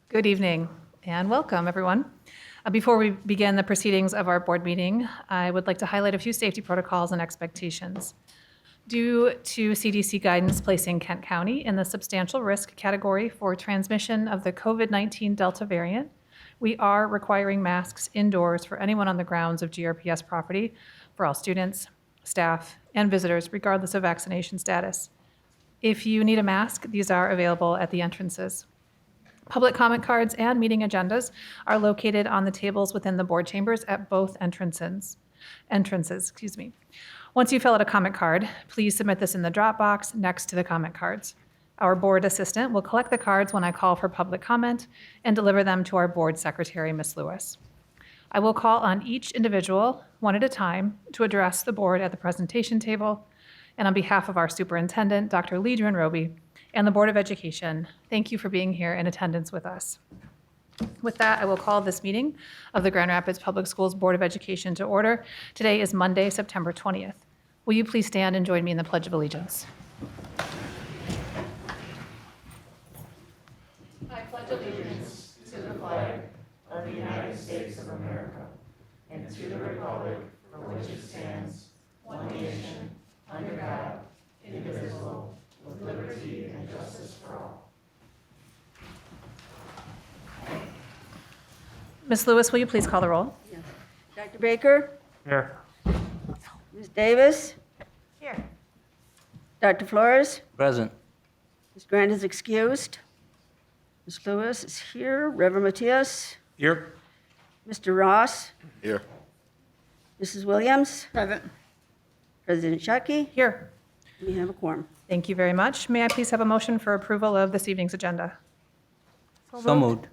Good evening and welcome, everyone. Before we begin the proceedings of our board meeting, I would like to highlight a few safety protocols and expectations. Due to CDC guidance placing Kent County in the substantial risk category for transmission of the COVID-19 Delta variant, we are requiring masks indoors for anyone on the grounds of GRPS property for all students, staff, and visitors, regardless of vaccination status. If you need a mask, these are available at the entrances. Public comment cards and meeting agendas are located on the tables within the board chambers at both entrances. Once you fill out a comment card, please submit this in the drop box next to the comment cards. Our board assistant will collect the cards when I call for public comment and deliver them to our board secretary, Ms. Lewis. I will call on each individual one at a time to address the board at the presentation table. And on behalf of our superintendent, Dr. Ledron Roby, and the Board of Education, thank you for being here in attendance with us. With that, I will call this meeting of the Grand Rapids Public Schools Board of Education to order. Today is Monday, September 20th. Will you please stand and join me in the Pledge of Allegiance? I pledge allegiance to the flag of the United States of America and to the republic for which it stands, one nation, under God, indivisible, with liberty and justice for all. Ms. Lewis, will you please call the roll? Yes. Dr. Baker? Here. Ms. Davis? Here. Dr. Flores? Present. Ms. Grant is excused. Ms. Lewis is here. Reverend Matias? Here. Mr. Ross? Here. Mrs. Williams? Present. President Shuckey? Here. We have a quorum. Thank you very much. May I please have a motion for approval of this evening's agenda? So moved.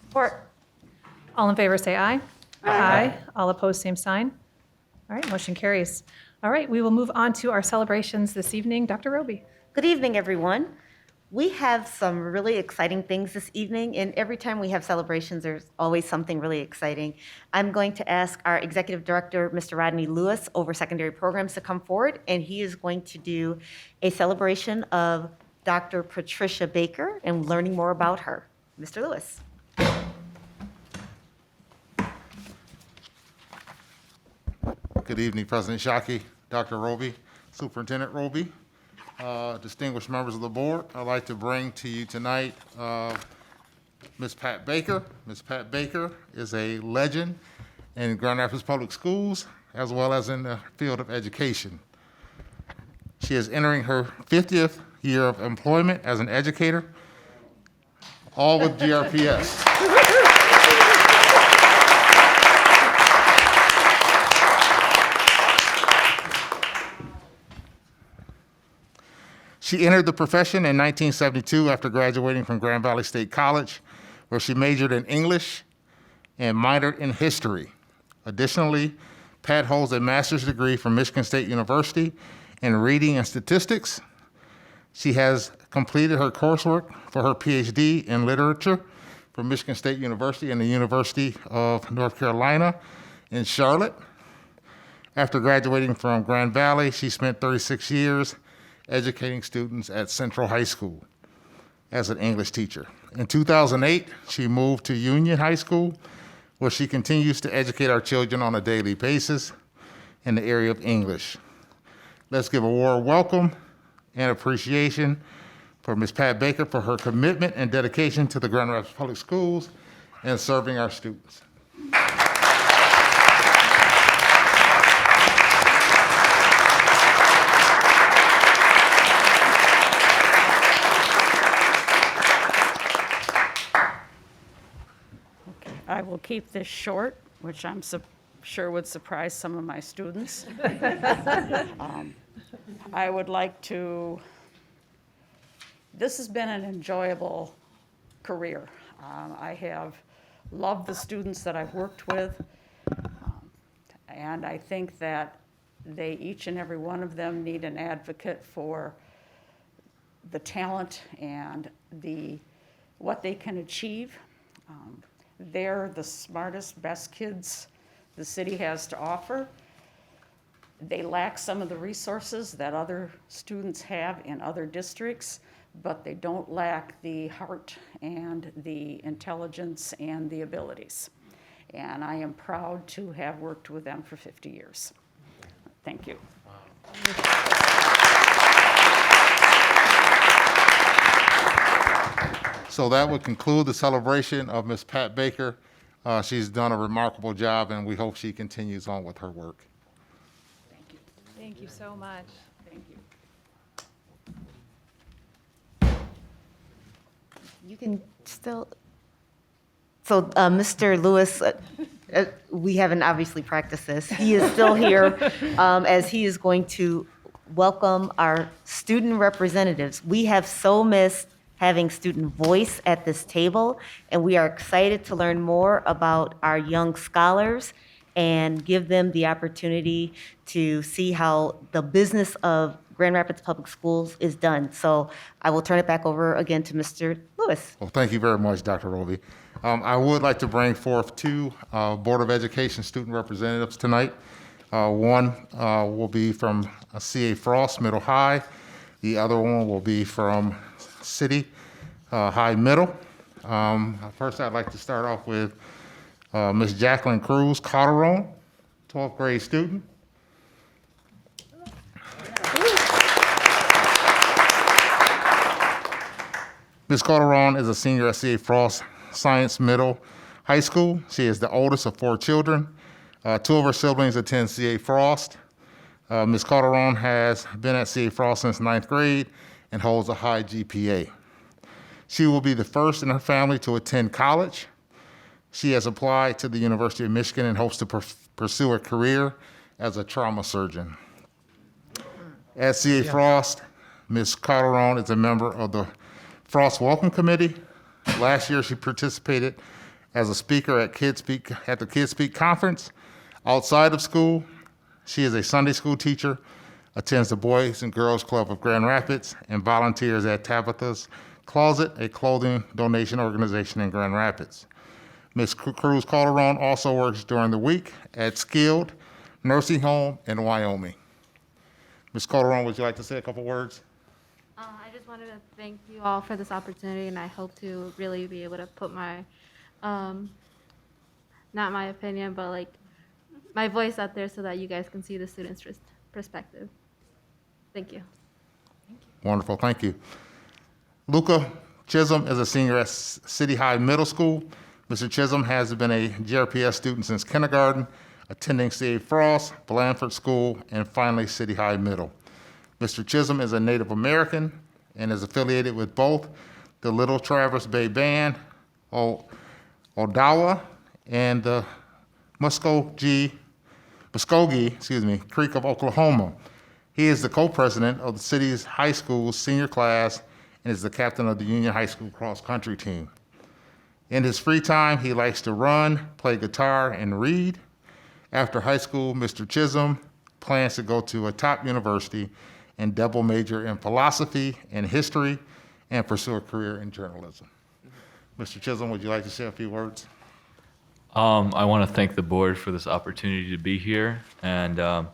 Support. All in favor, say aye. Aye. All opposed, same sign. All right, motion carries. All right, we will move on to our celebrations this evening. Dr. Roby. Good evening, everyone. We have some really exciting things this evening, and every time we have celebrations, there's always something really exciting. I'm going to ask our Executive Director, Mr. Rodney Lewis, over secondary programs to come forward, and he is going to do a celebration of Dr. Patricia Baker and learning more about her. Mr. Lewis. Good evening, President Shockey, Dr. Roby, Superintendent Roby, distinguished members of the board. I'd like to bring to you tonight Ms. Pat Baker. Ms. Pat Baker is a legend in Grand Rapids Public Schools as well as in the field of education. She is entering her 50th year of employment as an educator, all with GRPS. She entered the profession in 1972 after graduating from Grand Valley State College, where she majored in English and minored in history. Additionally, Pat holds a master's degree from Michigan State University in reading and statistics. She has completed her coursework for her PhD in literature from Michigan State University and the University of North Carolina in Charlotte. After graduating from Grand Valley, she spent 36 years educating students at Central High School as an English teacher. In 2008, she moved to Union High School, where she continues to educate our children on a daily basis in the area of English. Let's give a warm welcome and appreciation for Ms. Pat Baker for her commitment and dedication to the Grand Rapids Public Schools and serving our students. I will keep this short, which I'm sure would surprise some of my students. I would like to, this has been an enjoyable career. I have loved the students that I've worked with, and I think that they, each and every one of them, need an advocate for the talent and what they can achieve. They're the smartest, best kids the city has to offer. They lack some of the resources that other students have in other districts, but they don't lack the heart and the intelligence and the abilities. And I am proud to have worked with them for 50 years. Thank you. So that would conclude the celebration of Ms. Pat Baker. She's done a remarkable job, and we hope she continues on with her work. Thank you so much. Thank you. You can still, so Mr. Lewis, we haven't obviously practiced this. He is still here as he is going to welcome our student representatives. We have so missed having student voice at this table, and we are excited to learn more about our young scholars and give them the opportunity to see how the business of Grand Rapids Public Schools is done. So I will turn it back over again to Mr. Lewis. Well, thank you very much, Dr. Roby. I would like to bring forth two Board of Education student representatives tonight. One will be from C.A. Frost Middle High. The other one will be from City High Middle. First, I'd like to start off with Ms. Jacqueline Cruz Calderon, 12th grade student. Ms. Calderon is a senior at C.A. Frost Science Middle High School. She is the oldest of 4 children. 2 of her siblings attend C.A. Frost. Ms. Calderon has been at C.A. Frost since 9th grade and holds a high GPA. She will be the first in her family to attend college. She has applied to the University of Michigan and hopes to pursue a career as a trauma surgeon. At C.A. Frost, Ms. Calderon is a member of the Frost Welcome Committee. Last year, she participated as a speaker at the Kids Speak conference. Outside of school, she is a Sunday school teacher, attends the Boys and Girls Club of Grand Rapids, and volunteers at Tabitha's Closet, a clothing donation organization in Grand Rapids. Ms. Cruz Calderon also works during the week at Skilled Nursing Home in Wyoming. Ms. Calderon, would you like to say a couple words? I just wanted to thank you all for this opportunity, and I hope to really be able to put my, not my opinion, but like my voice out there so that you guys can see the students' perspective. Thank you. Wonderful, thank you. Luca Chisholm is a senior at City High Middle School. Mr. Chisholm has been a GRPS student since kindergarten, attending C.A. Frost, Blandford School, and finally City High Middle. Mr. Chisholm is a Native American and is affiliated with both the Little Traverse Bay Band, Odawa, and the Muskogee Creek of Oklahoma. He is the co-president of the city's high school senior class and is the captain of the Union High School cross-country team. In his free time, he likes to run, play guitar, and read. After high school, Mr. Chisholm plans to go to a top university and double major in philosophy and history and pursue a career in journalism. Mr. Chisholm, would you like to say a few words? I want to thank the board for this opportunity to be here, and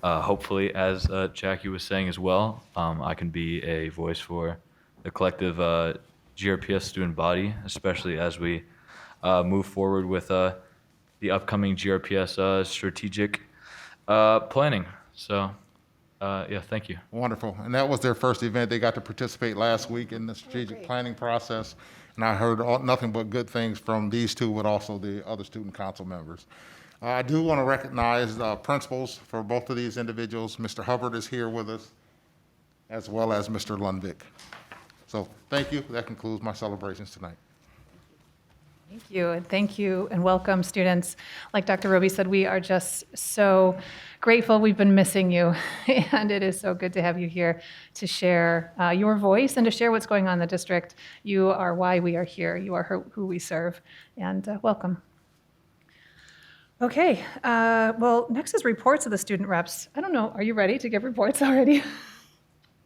hopefully, as Jackie was saying as well, I can be a voice for the collective GRPS student body, especially as we move forward with the upcoming GRPS strategic planning. So, yeah, thank you. Wonderful. And that was their first event. They got to participate last week in the strategic planning process. And I heard nothing but good things from these two, but also the other student council members. I do want to recognize the principals for both of these individuals. Mr. Hubbard is here with us, as well as Mr. Lundvik. So thank you. That concludes my celebrations tonight. Thank you, and welcome, students. Like Dr. Roby said, we are just so grateful. We've been missing you, and it is so good to have you here to share your voice and to share what's going on in the district. You are why we are here. You are who we serve, and welcome. Okay, well, next is reports of the student reps. I don't know, are you ready to give reports already?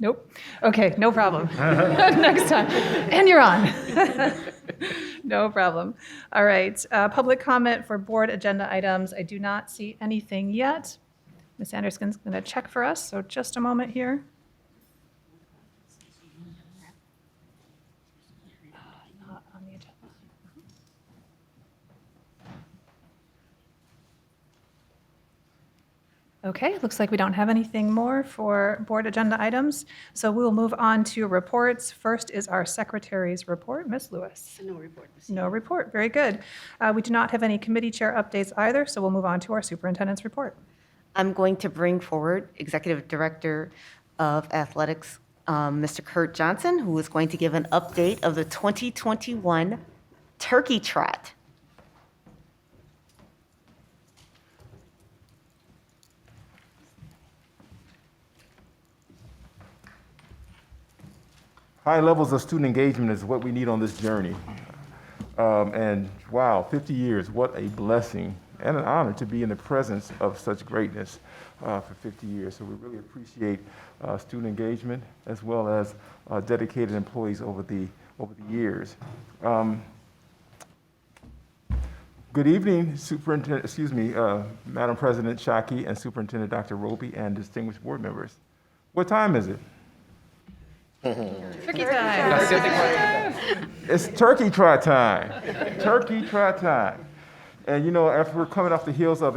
Nope. Okay, no problem. Next time. And you're on. No problem. All right, public comment for board agenda items. I do not see anything yet. Ms. Anderson's going to check for us, so just a moment here. Okay, looks like we don't have anything more for board agenda items, so we will move on to reports. First is our secretary's report. Ms. Lewis. No report this No report, very good. We do not have any committee chair updates either, so we'll move on to our superintendent's report. I'm going to bring forward Executive Director of Athletics, Mr. Kurt Johnson, who is going to give an update of the 2021 Turkey Trot. High levels of student engagement is what we need on this journey. And wow, 50 years, what a blessing and an honor to be in the presence of such greatness for 50 years. So we really appreciate student engagement as well as dedicated employees over the years. Good evening, Madam President Shockey and Superintendent Dr. Roby and distinguished board members. What time is it? Turkey time. It's turkey trot time. Turkey trot time. And you know, after we're coming off the heels of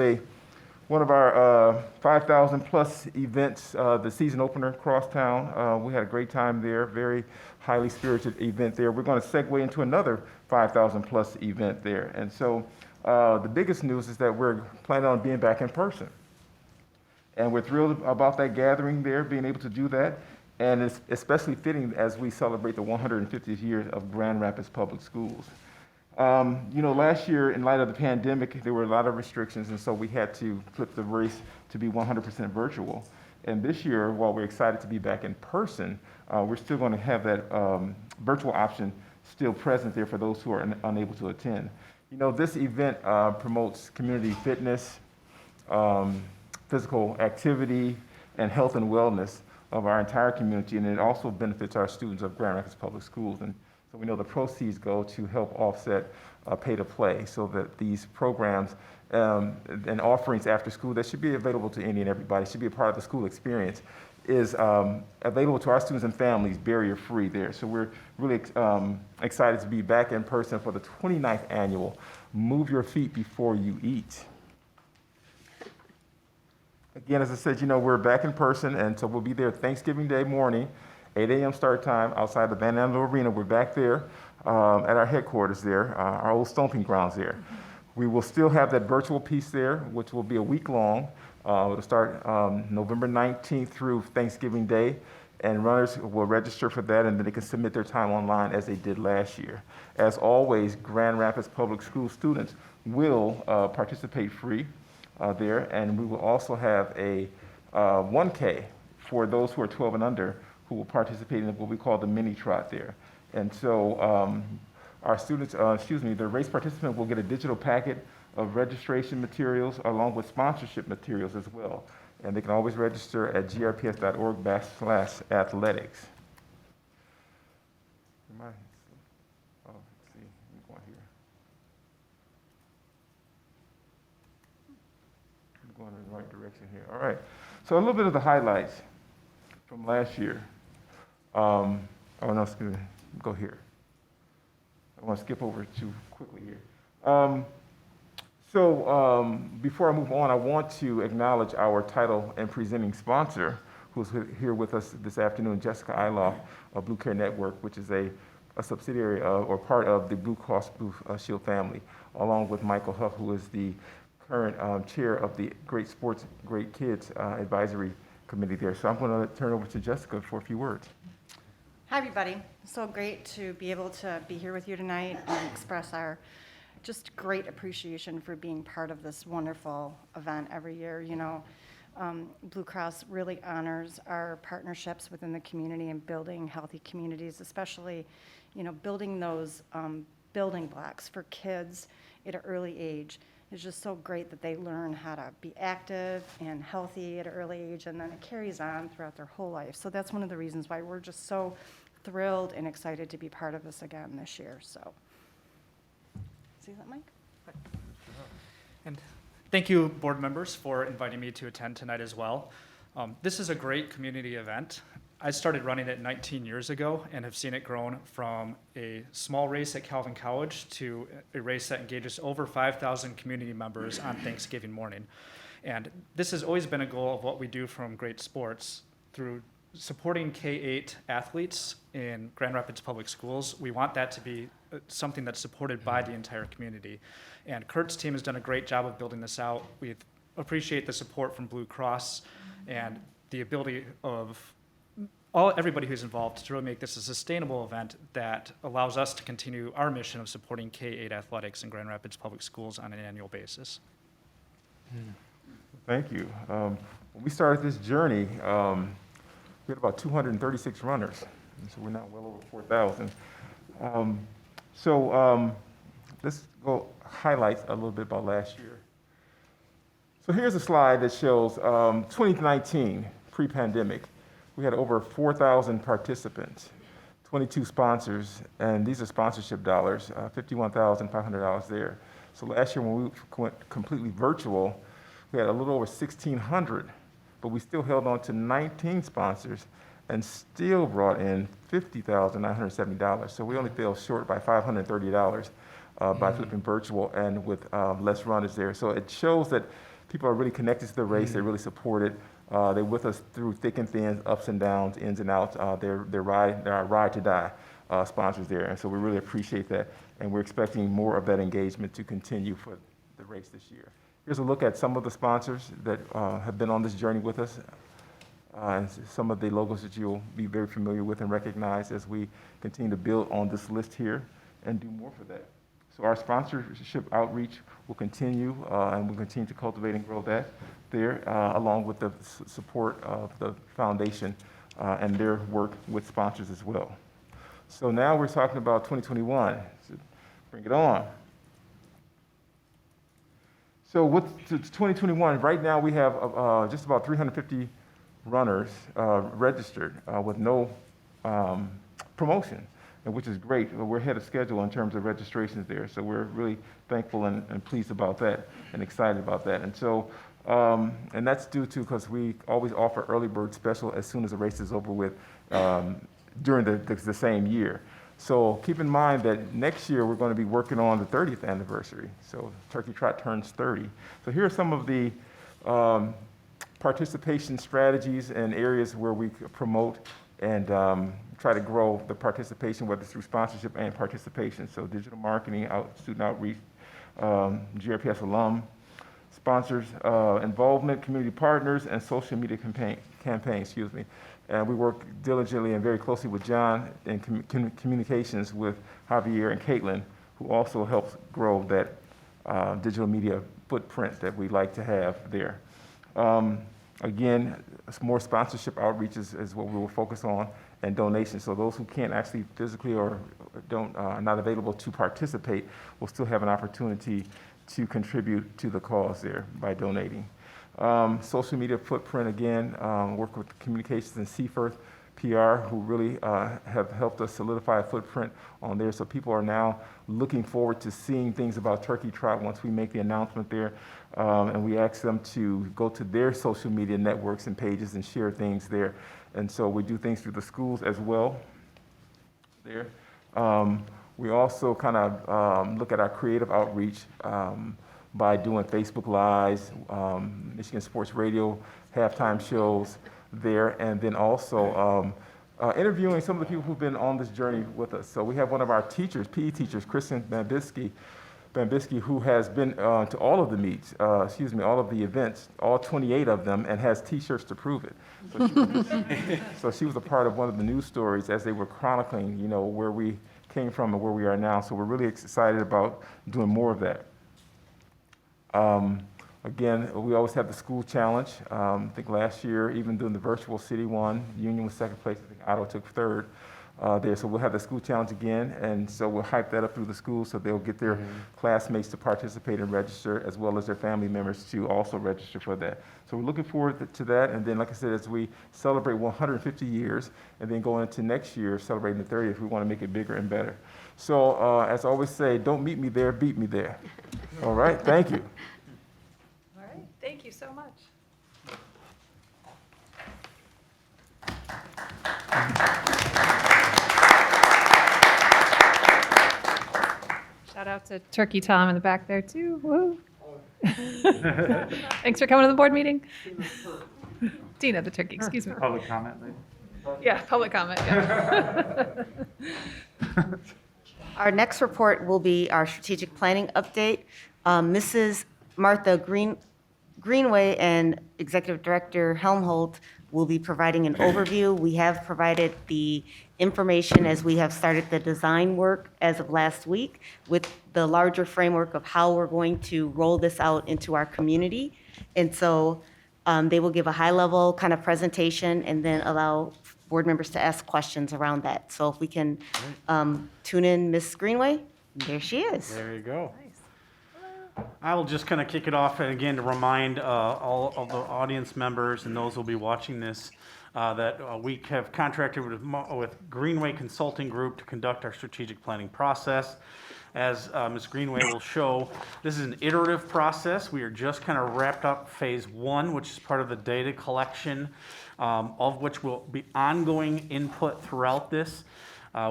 one of our 5,000 plus events, the season opener Crosstown, we had a great time there, very highly spirited event there. We're going to segue into another 5,000 plus event there. And so the biggest news is that we're planning on being back in person. And we're thrilled about that gathering there, being able to do that. And it's especially fitting as we celebrate the 150th year of Grand Rapids Public Schools. You know, last year, in light of the pandemic, there were a lot of restrictions, and so we had to flip the race to be 100% virtual. And this year, while we're excited to be back in person, we're still going to have that virtual option still present there for those who are unable to attend. You know, this event promotes community fitness, physical activity, and health and wellness of our entire community, and it also benefits our students of Grand Rapids Public Schools. And so we know the proceeds go to help offset pay to play, so that these programs and offerings after school that should be available to any and everybody, should be a part of the school experience, is available to our students and families barrier-free there. So we're really excited to be back in person for the 29th annual Move Your Feet Before You Eat. Again, as I said, you know, we're back in person, and so we'll be there Thanksgiving Day morning, 8 a.m. start time outside the Van Andel Arena. We're back there at our headquarters there, our old stomping grounds there. We will still have that virtual piece there, which will be a week long. It'll start November 19th through Thanksgiving Day, and runners will register for that, and then they can submit their time online as they did last year. As always, Grand Rapids Public School students will participate free there, and we will also have a 1K for those who are 12 and under who will participate in what we call the mini trot there. And so our students, the race participant will get a digital packet of registration materials along with sponsorship materials as well. And they can always register at grps.org/athletics. Going in the right direction here. All right. So a little bit of the highlights from last year. Oh no, excuse me. Go here. I want to skip over too quickly here. Before I move on, I want to acknowledge our title and presenting sponsor, who's here with us this afternoon, Jessica Iloff of Blue Care Network, which is a subsidiary or part of the Blue Cross Blue Shield family, along with Michael Huff, who is the current chair of the Great Sports, Great Kids Advisory Committee there. So I'm going to turn over to Jessica for a few words. Hi, everybody. So great to be able to be here with you tonight and express our just great appreciation for being part of this wonderful event every year. You know, Blue Cross really honors our partnerships within the community and building healthy communities, especially, you know, building those building blocks for kids at an early age. It's just so great that they learn how to be active and healthy at an early age, and then it carries on throughout their whole life. So that's one of the reasons why we're just so thrilled and excited to be part of this again this year. So, see that, Mike? And thank you, board members, for inviting me to attend tonight as well. This is a great community event. I started running it 19 years ago and have seen it grown from a small race at Calvin College to a race that engages over 5,000 community members on Thanksgiving morning. And this has always been a goal of what we do from Great Sports through supporting K-8 athletes in Grand Rapids Public Schools. We want that to be something that's supported by the entire community. And Kurt's team has done a great job of building this out. We appreciate the support from Blue Cross and the ability of everybody who's involved to really make this a sustainable event that allows us to continue our mission of supporting K-8 athletics in Grand Rapids Public Schools on an annual basis. Thank you. When we started this journey, we had about 236 runners, and so we're now well over 4,000. Let's go highlights a little bit about last year. So here's a slide that shows 2019, pre-pandemic. We had over 4,000 participants, 22 sponsors, and these are sponsorship dollars, $51,500 there. So last year when we went completely virtual, we had a little over 1,600, but we still held on to 19 sponsors and still brought in $50,970. So we only fell short by $530 by flipping virtual and with less runners there. So it shows that people are really connected to the race. They really support it. They're with us through thick and thin, ups and downs, ins and outs. They're our ride to die sponsors there. And so we really appreciate that. And we're expecting more of that engagement to continue for the race this year. Here's a look at some of the sponsors that have been on this journey with us. And some of the logos that you'll be very familiar with and recognize as we continue to build on this list here and do more for that. So our sponsorship outreach will continue, and we'll continue to cultivate and grow that there, along with the support of the foundation and their work with sponsors as well. So now we're talking about 2021. So bring it on. So with 2021, right now we have just about 350 runners registered with no promotion, which is great. We're ahead of schedule in terms of registrations there. So we're really thankful and pleased about that and excited about that. And so, and that's due to because we always offer early bird special as soon as the race is over with during the same year. So keep in mind that next year we're going to be working on the 30th anniversary. So Turkey Trot turns 30. So here are some of the participation strategies and areas where we promote and try to grow the participation, whether it's through sponsorship and participation. So digital marketing, student outreach, GRPS alum, sponsors, involvement, community partners, and social media campaigns, And we work diligently and very closely with John in communications with Javier and Caitlin, who also helps grow that digital media footprint that we like to have there. Again, more sponsorship outreach is what we will focus on, and donations. So those who can't actually physically or are not available to participate will still have an opportunity to contribute to the cause there by donating. Social media footprint, again, work with communications and Seaforth PR, who really have helped us solidify a footprint on there. So people are now looking forward to seeing things about Turkey Trot once we make the announcement there. And we ask them to go to their social media networks and pages and share things there. And so we do things through the schools as well there. We also kind of look at our creative outreach by doing Facebook Lives, Michigan Sports Radio halftime shows there, and then also interviewing some of the people who've been on this journey with us. So we have one of our teachers, PE teachers, Kristen Bambisky, who has been to all of the meets, all of the events, all 28 of them, and has T-shirts to prove it. So she was a part of one of the news stories as they were chronicling, where we came from and where we are now. So we're really excited about doing more of that. Again, we always have the school challenge. I think last year, even doing the virtual city one, Union was second place. I think Ottawa took third there. So we'll have the school challenge again. And so we'll hype that up through the schools so they'll get their classmates to participate and register, as well as their family members to also register for that. So we're looking forward to that. And then, like I said, as we celebrate 150 years and then go into next year, celebrating the 30th, we want to make it bigger and better. So as I always say, don't meet me there, beat me there. All right, thank you. All right, thank you so much. Shout out to Turkey Tom in the back there too. Woo. Thanks for coming to the board meeting. Tina, the turkey, excuse me. Public comment, maybe? Yeah, public comment, yeah. Our next report will be our strategic planning update. Mrs. Martha Greenway and Executive Director Helmholtz will be providing an overview. We have provided the information as we have started the design work as of last week with the larger framework of how we're going to roll this out into our community. And so they will give a high-level kind of presentation and then allow board members to ask questions around that. So if we can tune in Ms. Greenway, there she is. There you go. I will just kind of kick it off, and again, to remind all of the audience members and those who will be watching this that we have contracted with Greenway Consulting Group to conduct our strategic planning process. As Ms. Greenway will show, this is an iterative process. We are just kind of wrapped up phase 1, which is part of the data collection, of which will be ongoing input throughout this.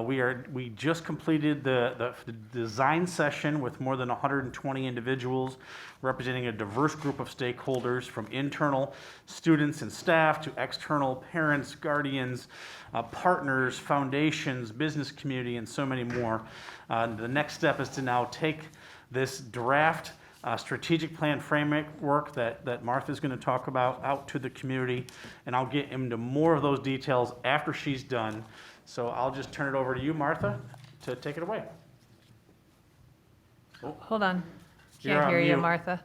We just completed the design session with more than 120 individuals representing a diverse group of stakeholders, from internal students and staff to external parents, guardians, partners, foundations, business community, and so many more. The next step is to now take this draft strategic plan framework that Martha's going to talk about out to the community, and I'll get into more of those details after she's done. So I'll just turn it over to you, Martha, to take it away. Hold on. You're Can't on hear you, mute. Martha.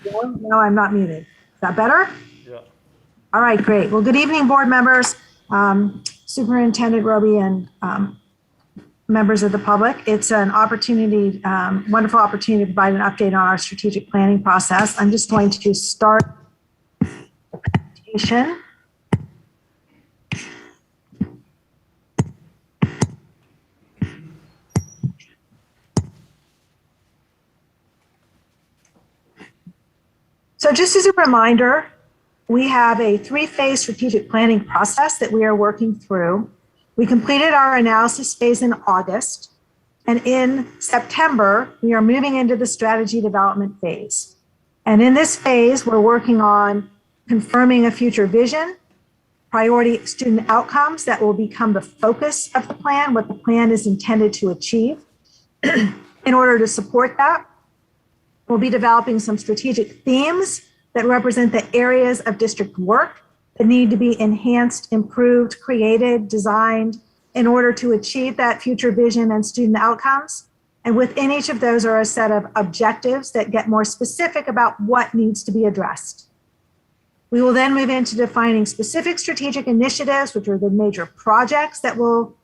No, I'm not muted. Is that better? Yeah. All right, great. Well, good evening, board members, Superintendent Roby, and members of the public. It's an opportunity, wonderful opportunity to provide an update on our strategic planning process. I'm just going to start the presentation. So just as a reminder, we have a 3-phase strategic planning process that we are working through. We completed our analysis phase in August, and in September, we are moving into the strategy development phase. And in this phase, we're working on confirming a future vision, priority student outcomes that will become the focus of the plan, what the plan is intended to achieve. In order to support that, we'll be developing some strategic themes that represent the areas of district work that need to be enhanced, improved, created, designed in order to achieve that future vision and student outcomes. And within each of those are a set of objectives that get more specific about what needs to be addressed. We will then move into defining specific strategic initiatives, which are the major projects that will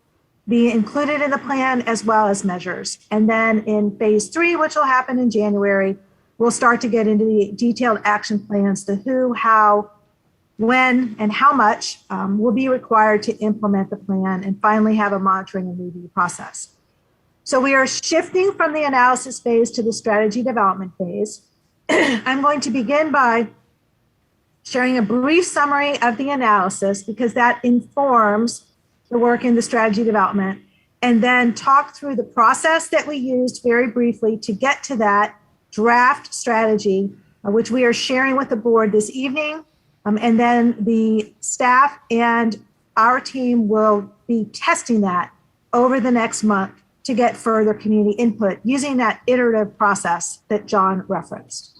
be included in the plan, as well as measures. And then in phase 3, which will happen in January, we'll start to get into the detailed action plans, the who, how, when, and how much will be required to implement the plan, and finally have a monitoring and review process. So we are shifting from the analysis phase to the strategy development phase. I'm going to begin by sharing a brief summary of the analysis, because that informs the work in the strategy development, and then talk through the process that we used very briefly to get to that draft strategy, which we are sharing with the board this evening. And then the staff and our team will be testing that over the next month to get further community input using that iterative process that John referenced.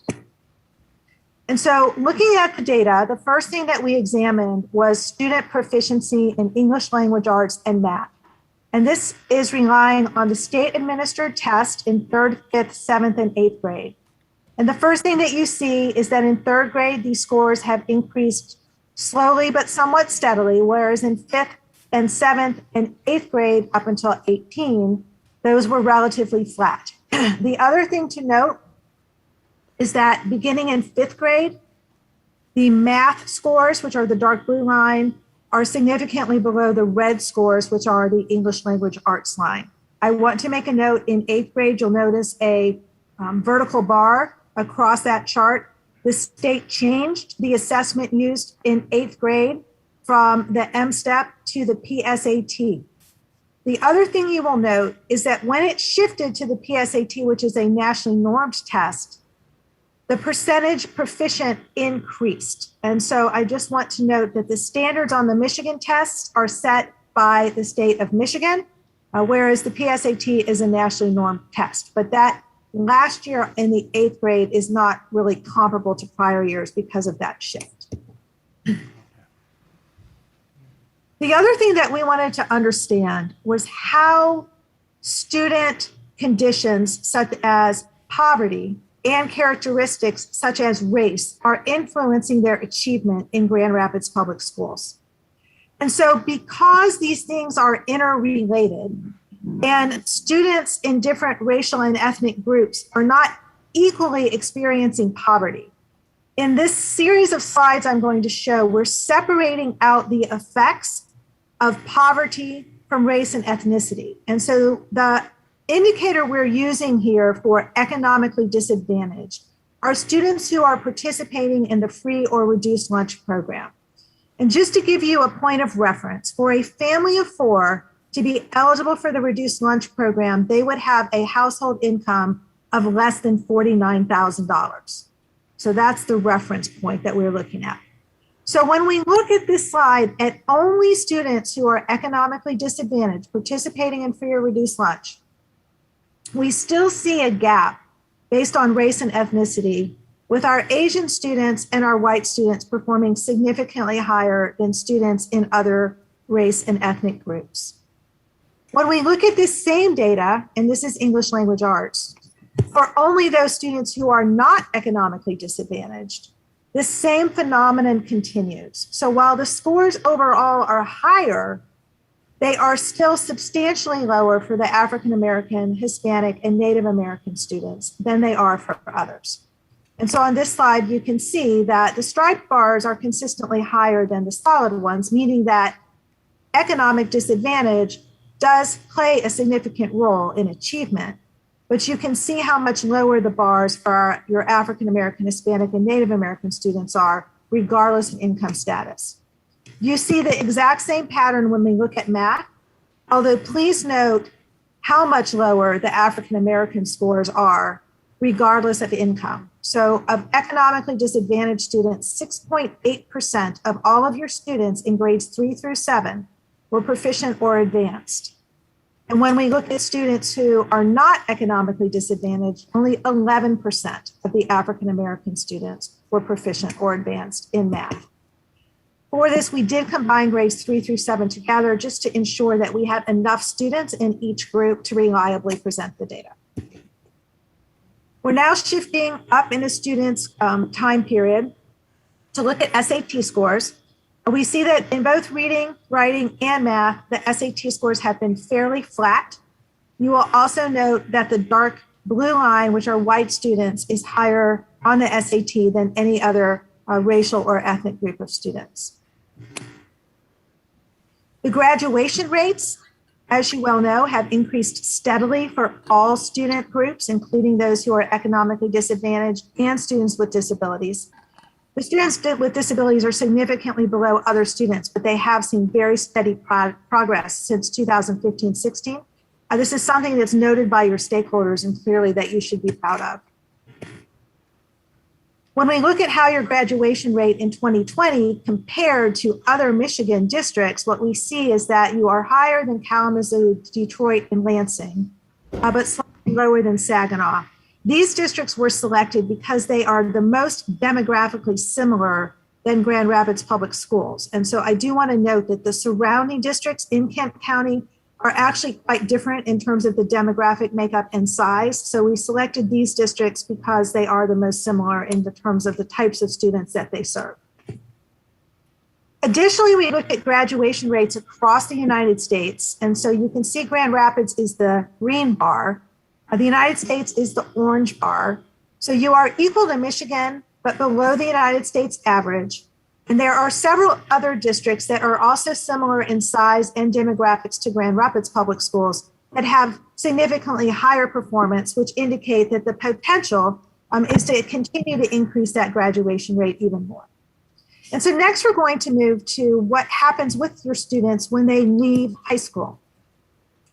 And so looking at the data, the first thing that we examined was student proficiency in English language arts and math. And this is relying on the state administered test in 3rd, 5th, 7th, and 8th grade. And the first thing that you see is that in 3rd grade, these scores have increased slowly but somewhat steadily, whereas in 5th and 7th and 8th grade up until 18, those were relatively flat. The other thing to note is that beginning in 5th grade, the math scores, which are the dark blue line, are significantly below the red scores, which are the English language arts line. I want to make a note, in 8th grade, you'll notice a vertical bar across that chart. The state changed the assessment used in 8th grade from the M-STEP to the PSAT. The other thing you will note is that when it shifted to the PSAT, which is a nationally normed test, the percentage proficient increased. And so I just want to note that the standards on the Michigan tests are set by the state of Michigan, whereas the PSAT is a nationally normed test. But that last year in the 8th grade is not really comparable to prior years because of that shift. The other thing that we wanted to understand was how student conditions such as poverty and characteristics such as race are influencing their achievement in Grand Rapids Public Schools. And so because these things are interrelated and students in different racial and ethnic groups are not equally experiencing poverty, in this series of slides I'm going to show, we're separating out the effects of poverty from race and ethnicity. And so the indicator we're using here for economically disadvantaged are students who are participating in the free or reduced lunch program. And just to give you a point of reference, for a family of 4 to be eligible for the reduced lunch program, they would have a household income of less than $49,000. So that's the reference point that we're looking at. So when we look at this slide at only students who are economically disadvantaged participating in free or reduced lunch, we still see a gap based on race and ethnicity, with our Asian students and our white students performing significantly higher than students in other race and ethnic groups. When we look at this same data, and this is English language arts, for only those students who are not economically disadvantaged, the same phenomenon continues. So while the scores overall are higher, they are still substantially lower for the African American, Hispanic, and Native American students than they are for others. And so on this slide, you can see that the striped bars are consistently higher than the solid ones, meaning that economic disadvantage does play a significant role in achievement. But you can see how much lower the bars for your African American, Hispanic, and Native American students are, regardless of income status. You see the exact same pattern when we look at math, although please note how much lower the African American scores are, regardless of income. So of economically disadvantaged students, 6.8% of all of your students in grades 3 through 7 were proficient or advanced. And when we look at students who are not economically disadvantaged, only 11% of the African American students were proficient or advanced in math. For this, we did combine grades 3 through 7 together just to ensure that we had enough students in each group to reliably present the data. We're now shifting up in a student's time period to look at SAT scores. We see that in both reading, writing, and math, the SAT scores have been fairly flat. You will also note that the dark blue line, which are white students, is higher on the SAT than any other racial or ethnic group of students. The graduation rates, as you well know, have increased steadily for all student groups, including those who are economically disadvantaged and students with disabilities. The students with disabilities are significantly below other students, but they have seen very steady progress since 2015-16. This is something that's noted by your stakeholders and clearly that you should be proud of. When we look at how your graduation rate in 2020 compared to other Michigan districts, what we see is that you are higher than Kalamazoo, Detroit, and Lansing, but slightly lower than Saginaw. These districts were selected because they are the most demographically similar than Grand Rapids Public Schools. And so I do want to note that the surrounding districts in Kent County are actually quite different in terms of the demographic makeup and size. So we selected these districts because they are the most similar in the terms of the types of students that they serve. Additionally, we looked at graduation rates across the United States. And so you can see Grand Rapids is the green bar. The United States is the orange bar. So you are equal to Michigan, but below the United States average. And there are several other districts that are also similar in size and demographics to Grand Rapids Public Schools that have significantly higher performance, which indicate that the potential is to continue to increase that graduation rate even more. And so next we're going to move to what happens with your students when they leave high school.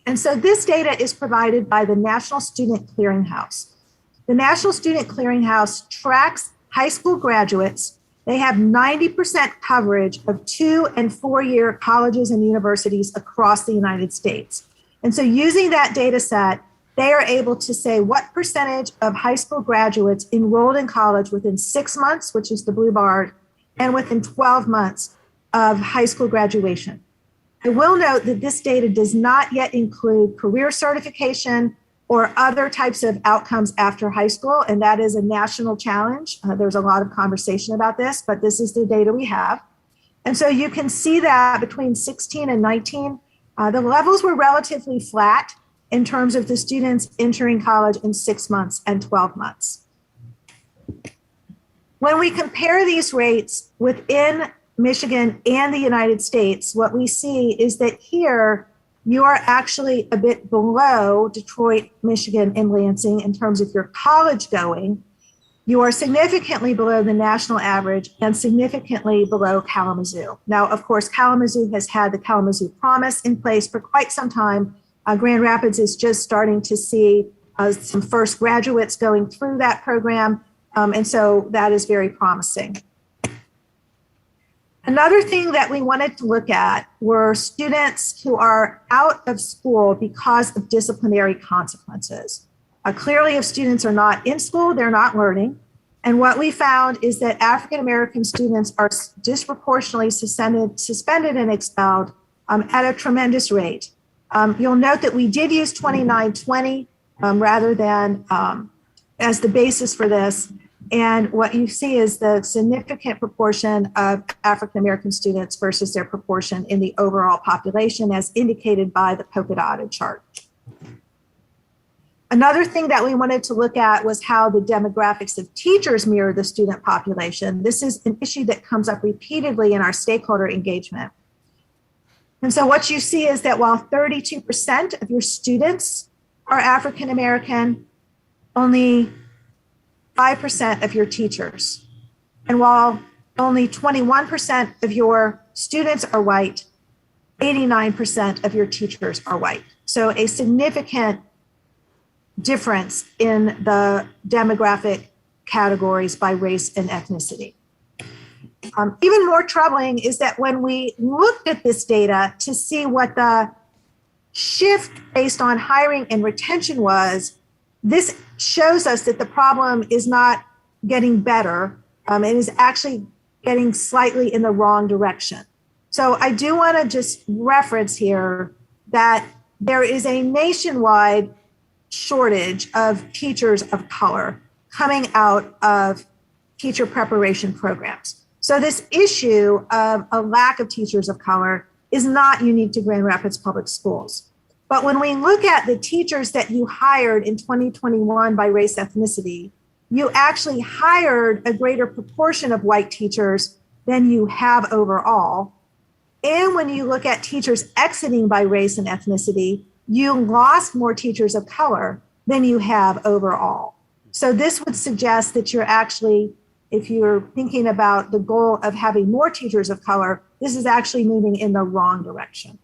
And so this data is provided by the National Student Clearinghouse. The National Student Clearinghouse tracks high school graduates. They have 90% coverage of 2- and 4-year colleges and universities across the United States. And so using that data set, they are able to say what percentage of high school graduates enrolled in college within 6 months, which is the blue bar, and within 12 months of high school graduation. I will note that this data does not yet include career certification or other types of outcomes after high school, and that is a national challenge. There's a lot of conversation about this, but this is the data we have. And so you can see that between 16 and 19, the levels were relatively flat in terms of the students entering college in 6 months and 12 months. When we compare these rates within Michigan and the United States, what we see is that here you are actually a bit below Detroit, Michigan, and Lansing in terms of your college going. You are significantly below the national average and significantly below Kalamazoo. Now, of course, Kalamazoo has had the Kalamazoo Promise in place for quite some time. Grand Rapids is just starting to see some first graduates going through that program, and so that is very promising. Another thing that we wanted to look at were students who are out of school because of disciplinary consequences. Clearly, if students are not in school, they're not learning. And what we found is that African-American students are disproportionately suspended and expelled at a tremendous rate. You'll note that we did use 2920 rather than as the basis for this. And what you see is the significant proportion of African-American students versus their proportion in the overall population as indicated by the polka dotted chart. Another thing that we wanted to look at was how the demographics of teachers mirror the student population. This is an issue that comes up repeatedly in our stakeholder engagement. And so what you see is that while 32% of your students are African-American, only 5% of your teachers. And while only 21% of your students are white, 89% of your teachers are white. So a significant difference in the demographic categories by race and ethnicity. Even more troubling is that when we looked at this data to see what the shift based on hiring and retention was, this shows us that the problem is not getting better. It is actually getting slightly in the wrong direction. So I do want to just reference here that there is a nationwide shortage of teachers of color coming out of teacher preparation programs. So this issue of a lack of teachers of color is not unique to Grand Rapids Public Schools. But when we look at the teachers that you hired in 2021 by race ethnicity, you actually hired a greater proportion of white teachers than you have overall. And when you look at teachers exiting by race and ethnicity, you lost more teachers of color than you have overall. So this would suggest that you're actually, if you're thinking about the goal of having more teachers of color, this is actually moving in the wrong direction.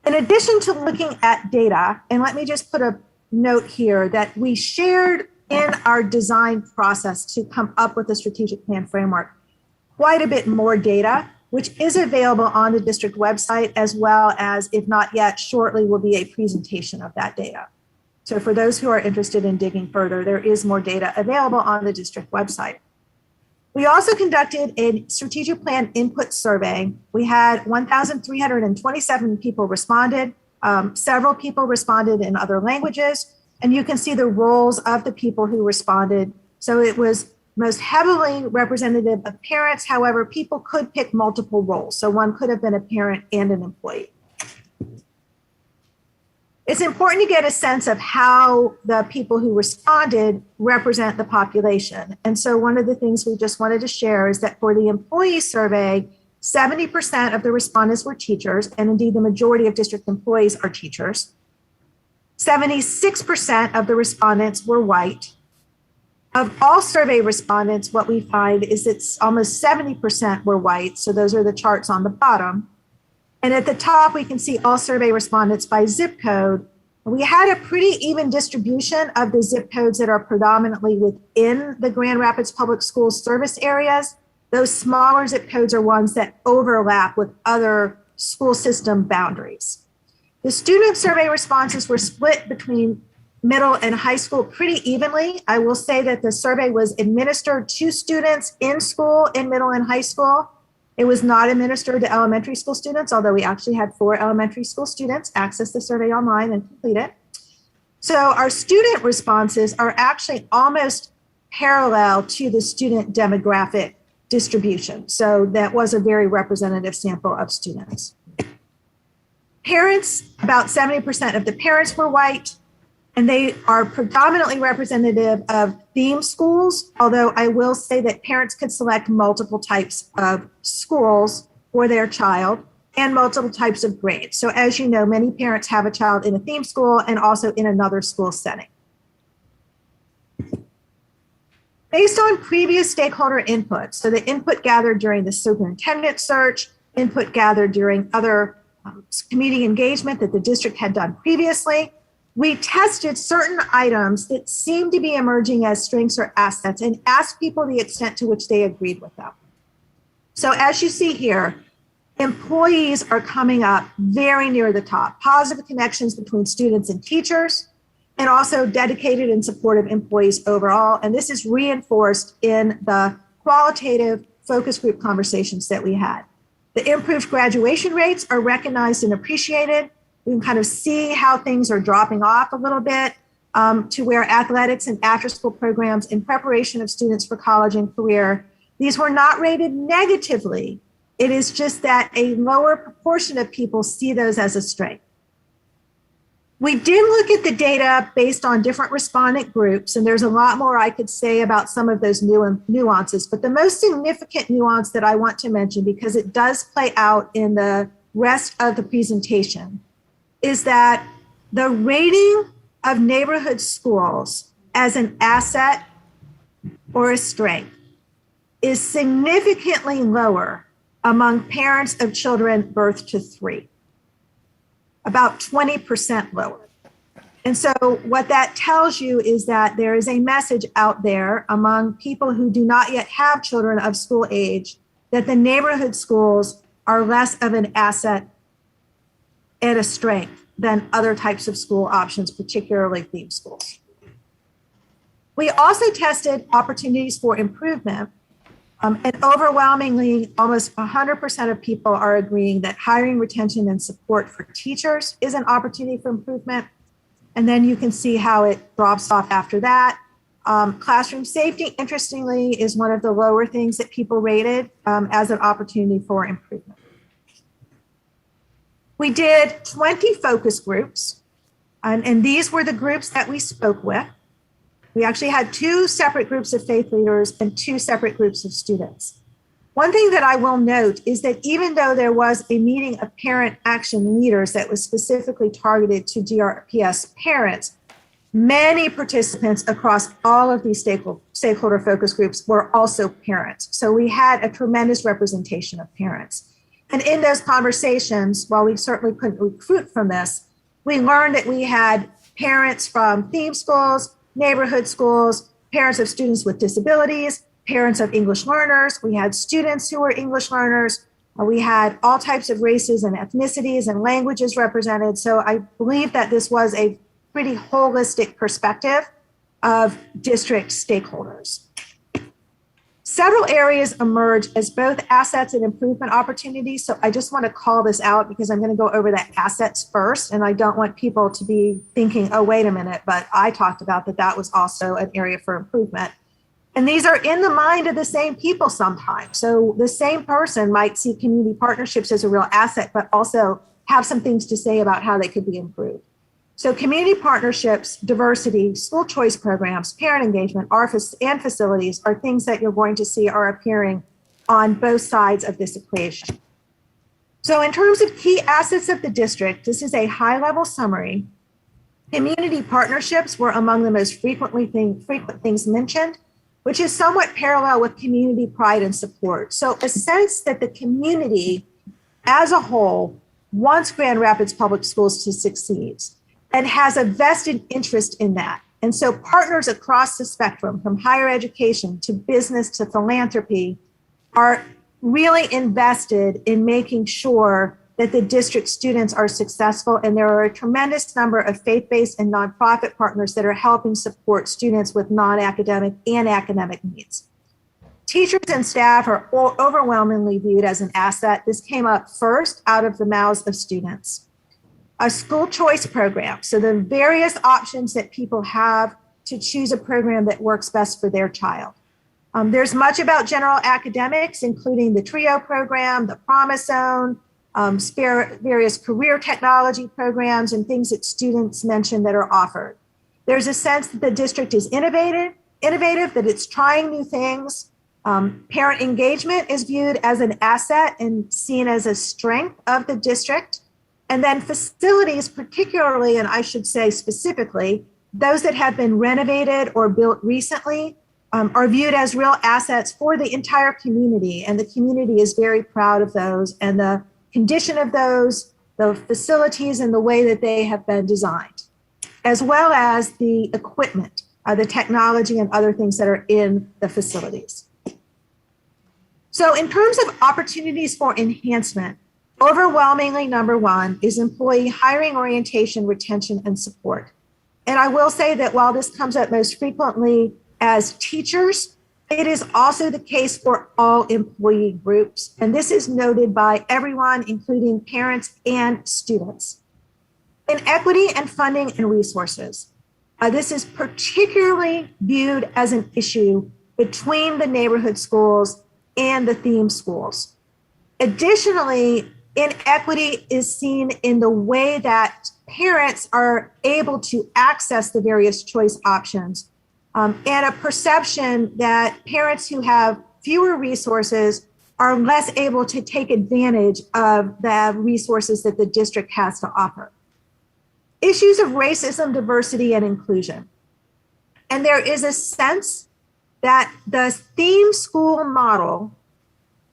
In addition to looking at data, and let me just put a note here that we shared in our design process to come up with a strategic plan framework, quite a bit more data, which is available on the district website, as well as, if not yet, shortly will be a presentation of that data. So for those who are interested in digging further, there is more data available on the district website. We also conducted a strategic plan input survey. We had 1,327 people responded. Several people responded in other languages, and you can see the roles of the people who responded. So it was most heavily representative of parents. However, people could pick multiple roles. So one could have been a parent and an employee. It's important to get a sense of how the people who responded represent the population. And so one of the things we just wanted to share is that for the employee survey, 70% of the respondents were teachers, and indeed the majority of district employees are teachers. 76% of the respondents were white. Of all survey respondents, what we find is it's almost 70% were white. So those are the charts on the bottom. And at the top, we can see all survey respondents by zip code. We had a pretty even distribution of the zip codes that are predominantly within the Grand Rapids Public Schools service areas. Those smaller zip codes are ones that overlap with other school system boundaries. The student survey responses were split between middle and high school pretty evenly. I will say that the survey was administered to students in school, in middle and high school. It was not administered to elementary school students, although we actually had 4 elementary school students access the survey online and complete it. So our student responses are actually almost parallel to the student demographic distribution. So that was a very representative sample of students. Parents, about 70% of the parents were white, and they are predominantly representative of theme schools, although I will say that parents could select multiple types of schools for their child and multiple types of grades. So as you know, many parents have a child in a theme school and also in another school setting. Based on previous stakeholder input, so the input gathered during the superintendent search, input gathered during other community engagement that the district had done previously, we tested certain items that seemed to be emerging as strengths or assets and asked people the extent to which they agreed with them. So as you see here, employees are coming up very near the top. Positive connections between students and teachers, and also dedicated and supportive employees overall. And this is reinforced in the qualitative focus group conversations that we had. The improved graduation rates are recognized and appreciated. We can kind of see how things are dropping off a little bit to where athletics and after-school programs in preparation of students for college and career, these were not rated negatively. It is just that a lower proportion of people see those as a strength. We did look at the data based on different respondent groups, and there's a lot more I could say about some of those nuances, but the most significant nuance that I want to mention, because it does play out in the rest of the presentation, is that the rating of neighborhood schools as an asset or a strength is significantly lower among parents of children birth to 3, about 20% lower. And so what that tells you is that there is a message out there among people who do not yet have children of school age that the neighborhood schools are less of an asset and a strength than other types of school options, particularly theme schools. We also tested opportunities for improvement, and overwhelmingly, almost 100% of people are agreeing that hiring, retention, and support for teachers is an opportunity for improvement. And then you can see how it drops off after that. Classroom safety, interestingly, is one of the lower things that people rated as an opportunity for improvement. We did 20 focus groups, and these were the groups that we spoke with. We actually had 2 separate groups of faith leaders and 2 separate groups of students. One thing that I will note is that even though there was a meeting of parent action leaders that was specifically targeted to GRPS parents, many participants across all of these stakeholder focus groups were also parents. So we had a tremendous representation of parents. And in those conversations, while we certainly couldn't recruit from this, we learned that we had parents from theme schools, neighborhood schools, parents of students with disabilities, parents of English learners. We had students who were English learners. We had all types of races and ethnicities and languages represented. So I believe that this was a pretty holistic perspective of district stakeholders. Several areas emerge as both assets and improvement opportunities. So I just want to call this out because I'm going to go over the assets first. And I don't want people to be thinking, oh, wait a minute, but I talked about that was also an area for improvement. And these are in the mind of the same people sometimes. So the same person might see community partnerships as a real asset, but also have some things to say about how they could be improved. So community partnerships, diversity, school choice programs, parent engagement, and facilities are things that you're going to see are appearing on both sides of this equation. So in terms of key assets of the district, this is a high-level summary. Community partnerships were among the most frequent things mentioned, which is somewhat parallel with community pride and support. So a sense that the community as a whole wants Grand Rapids Public Schools to succeed. and has a vested interest in that. And so partners across the spectrum, from higher education to business to philanthropy, are really invested in making sure that the district students are successful. And there are a tremendous number of faith-based and nonprofit partners that are helping support students with non-academic and academic needs. Teachers and staff are overwhelmingly viewed as an asset. This came up first out of the mouths of students. A school choice program, so the various options that people have to choose a program that works best for their child. There's much about general academics, including the TRIO program, the Promise Zone, various career technology programs, and things that students mention that are offered. There's a sense that the district is innovative, that it's trying new things. Parent engagement is viewed as an asset and seen as a strength of the district. And then facilities, particularly, and I should say specifically, those that have been renovated or built recently are viewed as real assets for the entire community. And the community is very proud of those and the condition of those, the facilities and the way that they have been designed, as well as the equipment, the technology and other things that are in the facilities. So in terms of opportunities for enhancement, overwhelmingly number one is employee hiring, orientation, retention, and support. And I will say that while this comes up most frequently as teachers, it is also the case for all employee groups. And this is noted by everyone, including parents and students. Inequity and funding and resources. This is particularly viewed as an issue between the neighborhood schools and the theme schools. Additionally, inequity is seen in the way that parents are able to access the various choice options, and a perception that parents who have fewer resources are less able to take advantage of the resources that the district has to offer. Issues of racism, diversity, and inclusion. And there is a sense that the theme school model,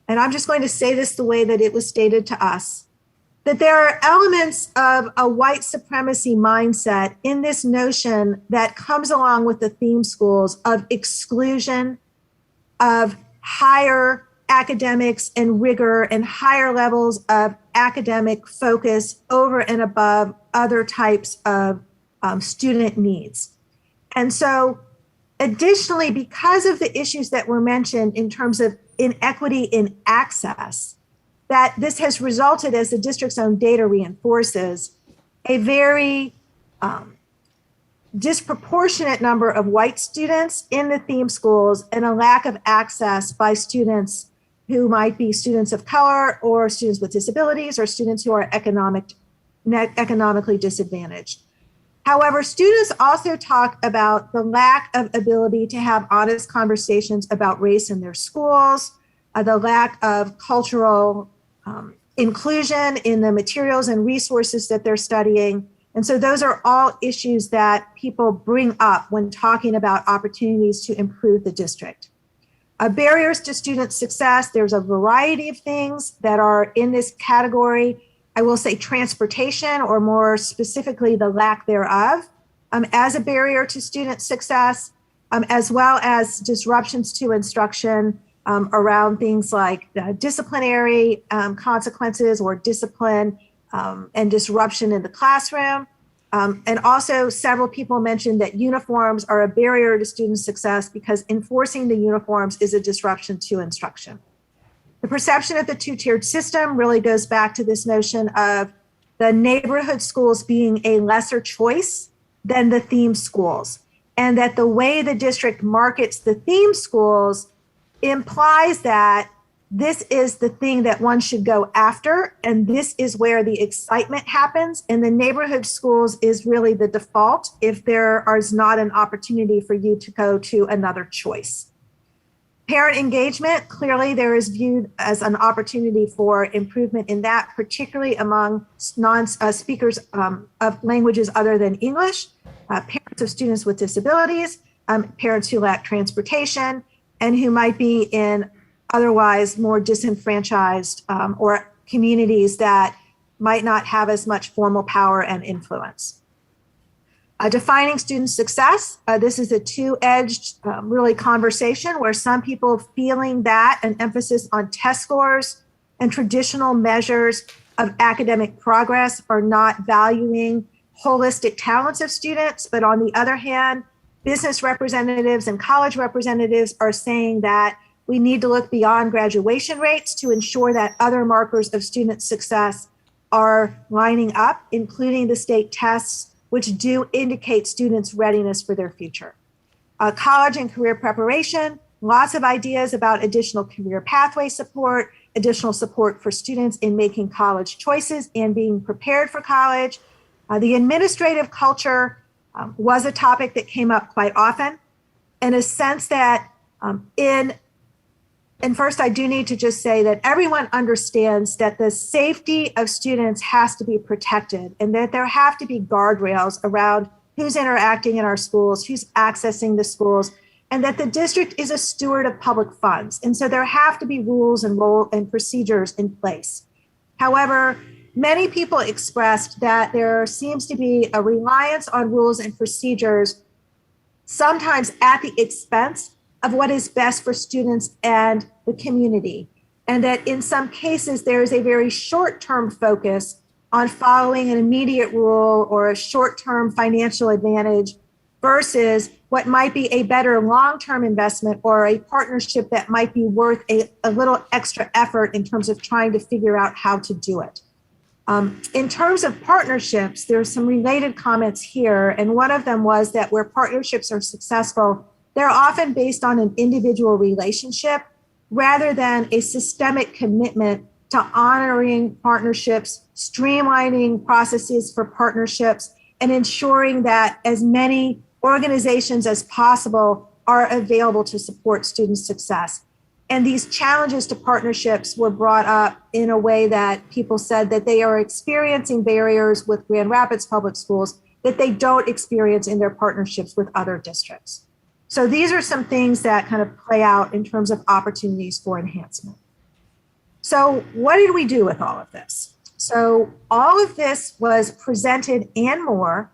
and I'm just going to say this the way that it was stated to us, that there are elements of a white supremacy mindset in this notion that comes along with the theme schools of exclusion, of higher academics and rigor and higher levels of academic focus over and above other types of student needs. And so additionally, because of the issues that were mentioned in terms of inequity in access, that this has resulted, as the district's own data reinforces, a very disproportionate number of white students in the theme schools and a lack of access by students who might be students of color or students with disabilities or students who are economically disadvantaged. However, students also talk about the lack of ability to have honest conversations about race in their schools, the lack of cultural inclusion in the materials and resources that they're studying. And so those are all issues that people bring up when talking about opportunities to improve the district. Barriers to student success, there's a variety of things that are in this category. I will say transportation, or more specifically, the lack thereof, as a barrier to student success, as well as disruptions to instruction around things like disciplinary consequences or discipline and disruption in the classroom. And also several people mentioned that uniforms are a barrier to student success because enforcing the uniforms is a disruption to instruction. The perception of the two-tiered system really goes back to this notion of the neighborhood schools being a lesser choice than the theme schools, and that the way the district markets the theme schools implies that this is the thing that one should go after, and this is where the excitement happens, and the neighborhood schools is really the default if there is not an opportunity for you to go to another choice. Parent engagement, clearly there is viewed as an opportunity for improvement in that, particularly among speakers of languages other than English, parents of students with disabilities, parents who lack transportation, and who might be in otherwise more disenfranchised or communities that might not have as much formal power and influence. Defining student success. This is a two-edged really conversation where some people feeling that an emphasis on test scores and traditional measures of academic progress are not valuing holistic talents of students. But on the other hand, business representatives and college representatives are saying that we need to look beyond graduation rates to ensure that other markers of student success are lining up, including the state tests, which do indicate students' readiness for their future. College and career preparation, lots of ideas about additional career pathway support, additional support for students in making college choices and being prepared for college. The administrative culture was a topic that came up quite often, in a sense that and first, I do need to just say that everyone understands that the safety of students has to be protected and that there have to be guardrails around who's interacting in our schools, who's accessing the schools, and that the district is a steward of public funds. And so there have to be rules and role and procedures in place. However, many people expressed that there seems to be a reliance on rules and procedures, sometimes at the expense of what is best for students and the community. And that in some cases, there is a very short-term focus on following an immediate rule or a short-term financial advantage versus what might be a better long-term investment or a partnership that might be worth a little extra effort in terms of trying to figure out how to do it. In terms of partnerships, there's some related comments here. And one of them was that where partnerships are successful, they're often based on an individual relationship rather than a systemic commitment to honoring partnerships, streamlining processes for partnerships, and ensuring that as many organizations as possible are available to support student success. And these challenges to partnerships were brought up in a way that people said that they are experiencing barriers with Grand Rapids Public Schools that they don't experience in their partnerships with other districts. So these are some things that kind of play out in terms of opportunities for enhancement. So what did we do with all of this? So all of this was presented and more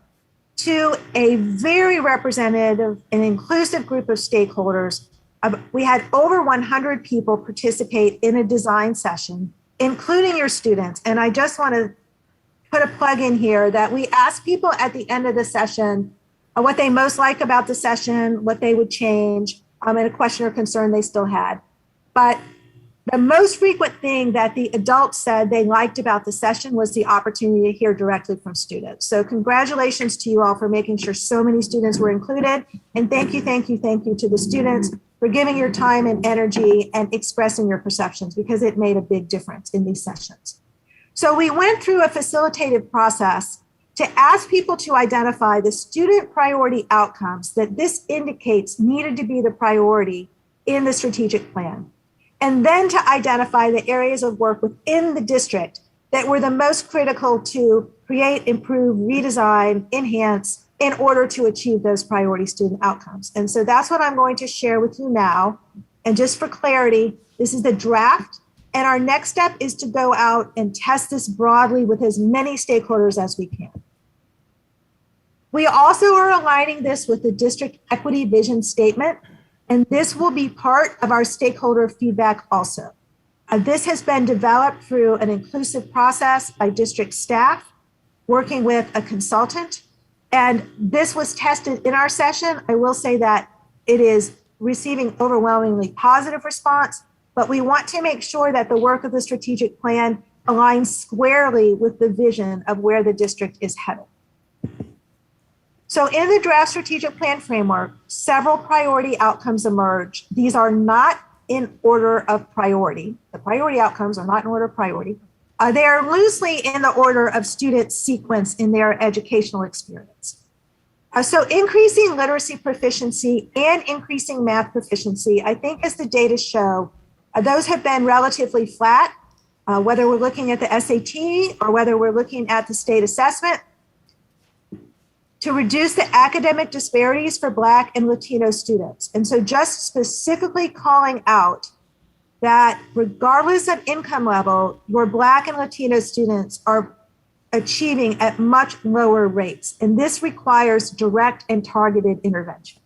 to a very representative and inclusive group of stakeholders. We had over 100 people participate in a design session, including your students. And I just want to put a plug in here that we asked people at the end of the session what they most like about the session, what they would change, and a question or concern they still had. But the most frequent thing that the adults said they liked about the session was the opportunity to hear directly from students. So congratulations to you all for making sure so many students were included. And thank you to the students for giving your time and energy and expressing your perceptions, because it made a big difference in these sessions. So we went through a facilitative process to ask people to identify the student priority outcomes that this indicates needed to be the priority in the strategic plan. And then to identify the areas of work within the district that were the most critical to create, improve, redesign, enhance in order to achieve those priority student outcomes. And so that's what I'm going to share with you now. And just for clarity, this is the draft. And our next step is to go out and test this broadly with as many stakeholders as we can. We also are aligning this with the district equity vision statement, and this will be part of our stakeholder feedback also. This has been developed through an inclusive process by district staff, working with a consultant, and this was tested in our session. I will say that it is receiving overwhelmingly positive response, but we want to make sure that the work of the strategic plan aligns squarely with the vision of where the district is headed. So in the draft strategic plan framework, several priority outcomes emerge. These are not in order of priority. The priority outcomes are not in order of priority. They are loosely in the order of student sequence in their educational experience. So increasing literacy proficiency and increasing math proficiency, I think as the data show, those have been relatively flat, whether we're looking at the SAT or whether we're looking at the state assessment. To reduce the academic disparities for Black and Latino students. And so just specifically calling out that regardless of income level, where Black and Latino students are achieving at much lower rates. And this requires direct and targeted intervention.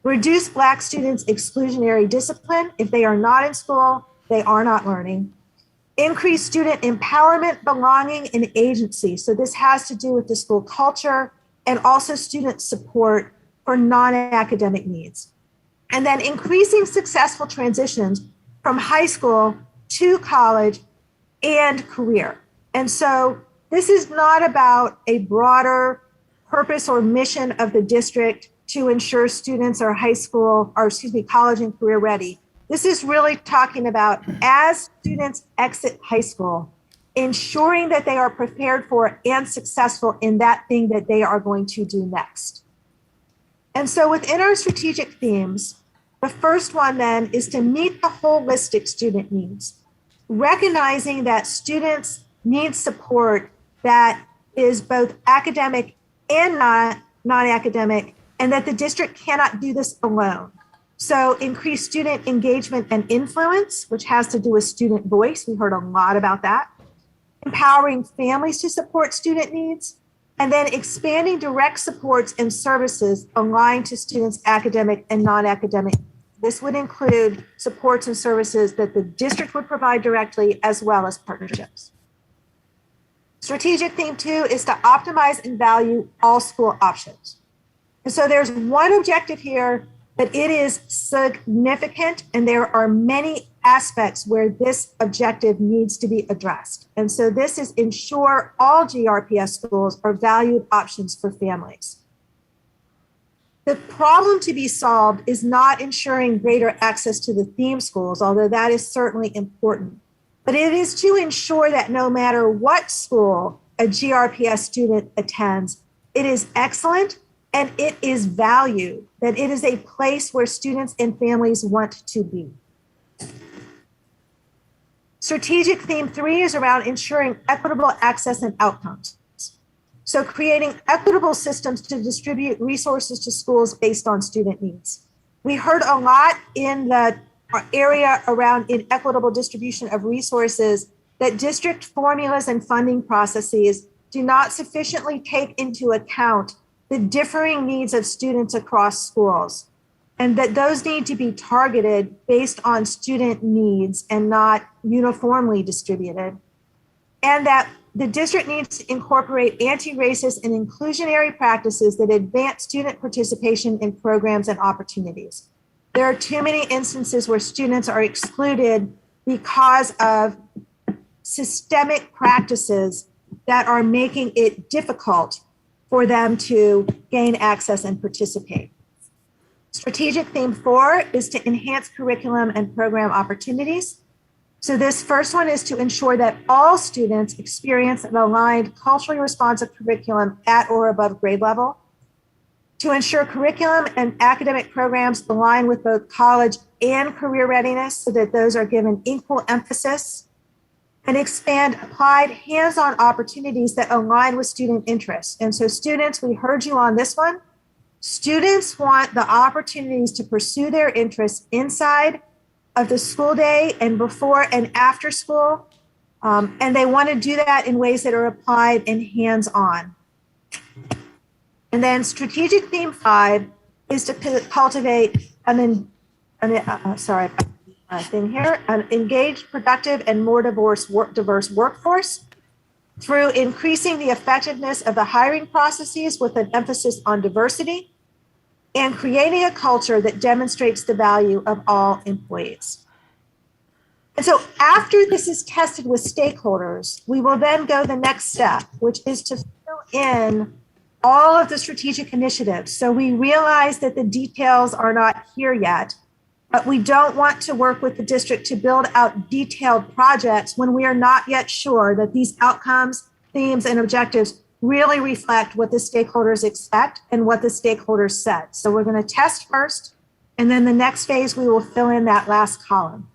Reduce Black students' exclusionary discipline. If they are not in school, they are not learning. Increase student empowerment, belonging, and agency. So this has to do with the school culture and also student support for non-academic needs. And then increasing successful transitions from high school to college and career. And so this is not about a broader purpose or mission of the district to ensure students are college and career ready. This is really talking about, as students exit high school, ensuring that they are prepared for and successful in that thing that they are going to do next. And so within our strategic themes, the first one then is to meet the holistic student needs, recognizing that students need support that is both academic and non-academic, and that the district cannot do this alone. So increase student engagement and influence, which has to do with student voice. We heard a lot about that. Empowering families to support student needs, and then expanding direct supports and services aligned to students' academic and non-academic. This would include supports and services that the district would provide directly, as well as partnerships. Strategic theme 2 is to optimize and value all school options. And so there's one objective here, but it is significant, and there are many aspects where this objective needs to be addressed. And so this is ensure all GRPS schools are valued options for families. The problem to be solved is not ensuring greater access to the theme schools, although that is certainly important, but it is to ensure that no matter what school a GRPS student attends, it is excellent and it is valued, that it is a place where students and families want to be. Strategic theme 3 is around ensuring equitable access and outcomes. So creating equitable systems to distribute resources to schools based on student needs. We heard a lot in the area around inequitable distribution of resources that district formulas and funding processes do not sufficiently take into account the differing needs of students across schools, and that those need to be targeted based on student needs and not uniformly distributed. And that the district needs to incorporate anti-racist and inclusionary practices that advance student participation in programs and opportunities. There are too many instances where students are excluded because of systemic practices that are making it difficult for them to gain access and participate. Strategic theme 4 is to enhance curriculum and program opportunities. So this first one is to ensure that all students experience an aligned, culturally responsive curriculum at or above grade level. To ensure curriculum and academic programs align with both college and career readiness so that those are given equal emphasis. And expand applied hands-on opportunities that align with student interests. And so students, we heard you on this one. Students want the opportunities to pursue their interests inside of the school day and before and after school. And they want to do that in ways that are applied and hands-on. And then strategic theme 5 is to cultivate an engaged, productive, and more diverse workforce through increasing the effectiveness of the hiring processes with an emphasis on diversity and creating a culture that demonstrates the value of all employees. And so after this is tested with stakeholders, we will then go the next step, which is to fill in all of the strategic initiatives. So we realize that the details are not here yet, but we don't want to work with the district to build out detailed projects when we are not yet sure that these outcomes, themes, and objectives really reflect what the stakeholders expect and what the stakeholders said. So we're going to test first, and then the next phase, we will fill in that last column.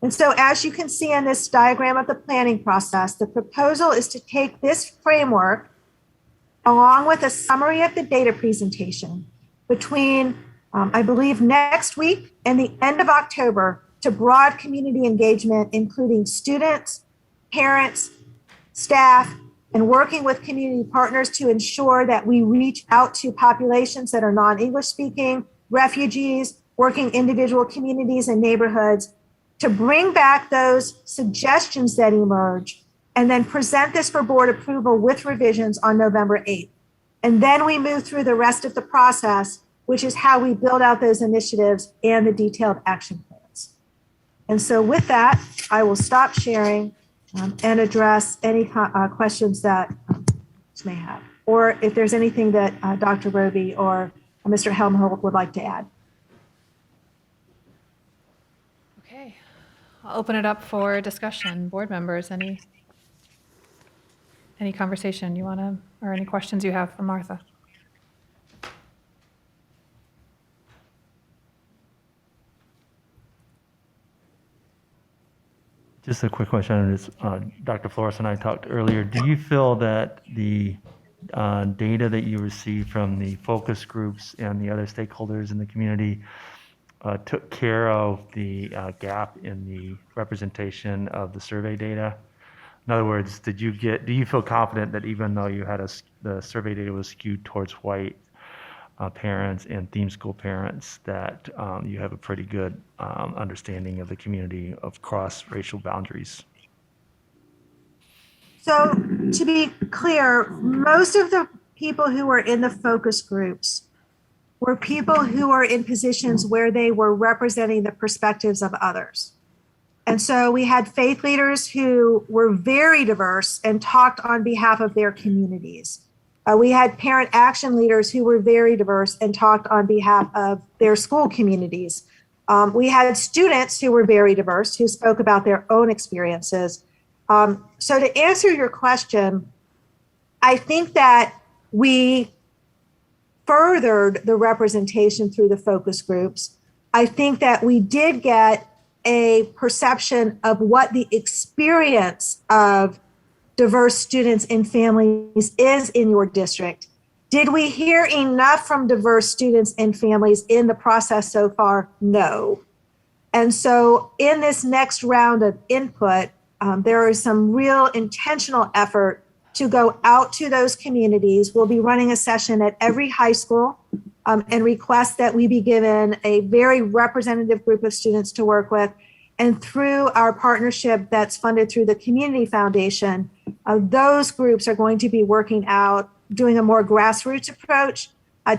And so as you can see in this diagram of the planning process, the proposal is to take this framework along with a summary of the data presentation between I believe next week and the end of October to broad community engagement, including students, parents, staff, and working with community partners to ensure that we reach out to populations that are non-English speaking, refugees, working individual communities and neighborhoods to bring back those suggestions that emerge and then present this for board approval with revisions on November 8th. And then we move through the rest of the process, which is how we build out those initiatives and the detailed action plans. And so with that, I will stop sharing and address any questions that you may have, or if there's anything that Dr. Roby or Mr. Helmholtz would like to add. Okay, I'll open it up for discussion. Board members, any conversation you want to, or any questions you have for Martha? Just a quick question on this. Dr. Flores and I talked earlier. Do you feel that the data that you received from the focus groups and the other stakeholders in the community took care of the gap in the representation of the survey data? In other words, do you feel confident that even though you had the survey data was skewed towards white parents and theme school parents, that you have a pretty good understanding of the community of cross-racial boundaries? So to be clear, most of the people who were in the focus groups were people who are in positions where they were representing the perspectives of others. And so we had faith leaders who were very diverse and talked on behalf of their communities. We had parent action leaders who were very diverse and talked on behalf of their school communities. We had students who were very diverse who spoke about their own experiences. So to answer your question, I think that we furthered the representation through the focus groups. I think that we did get a perception of what the experience of diverse students and families is in your district. Did we hear enough from diverse students and families in the process so far? No. And so in this next round of input, there is some real intentional effort to go out to those communities. We'll be running a session at every high school and request that we be given a very representative group of students to work with. And through our partnership that's funded through the Community Foundation, those groups are going to be working out, doing a more grassroots approach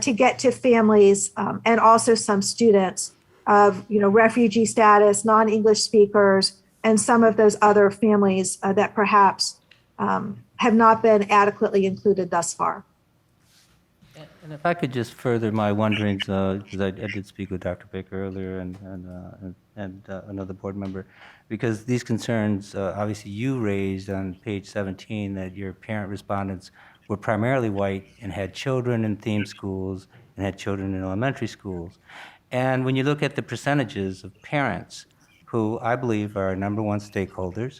to get to families and also some students of refugee status, non-English speakers, and some of those other families that perhaps have not been adequately included thus far. And if I could just further my wonderings, because I did speak with Dr. Baker earlier and another board member, because these concerns, obviously you raised on page 17 that your parent respondents were primarily white and had children in theme schools and had children in elementary schools. And when you look at the percentages of parents who I believe are number one stakeholders,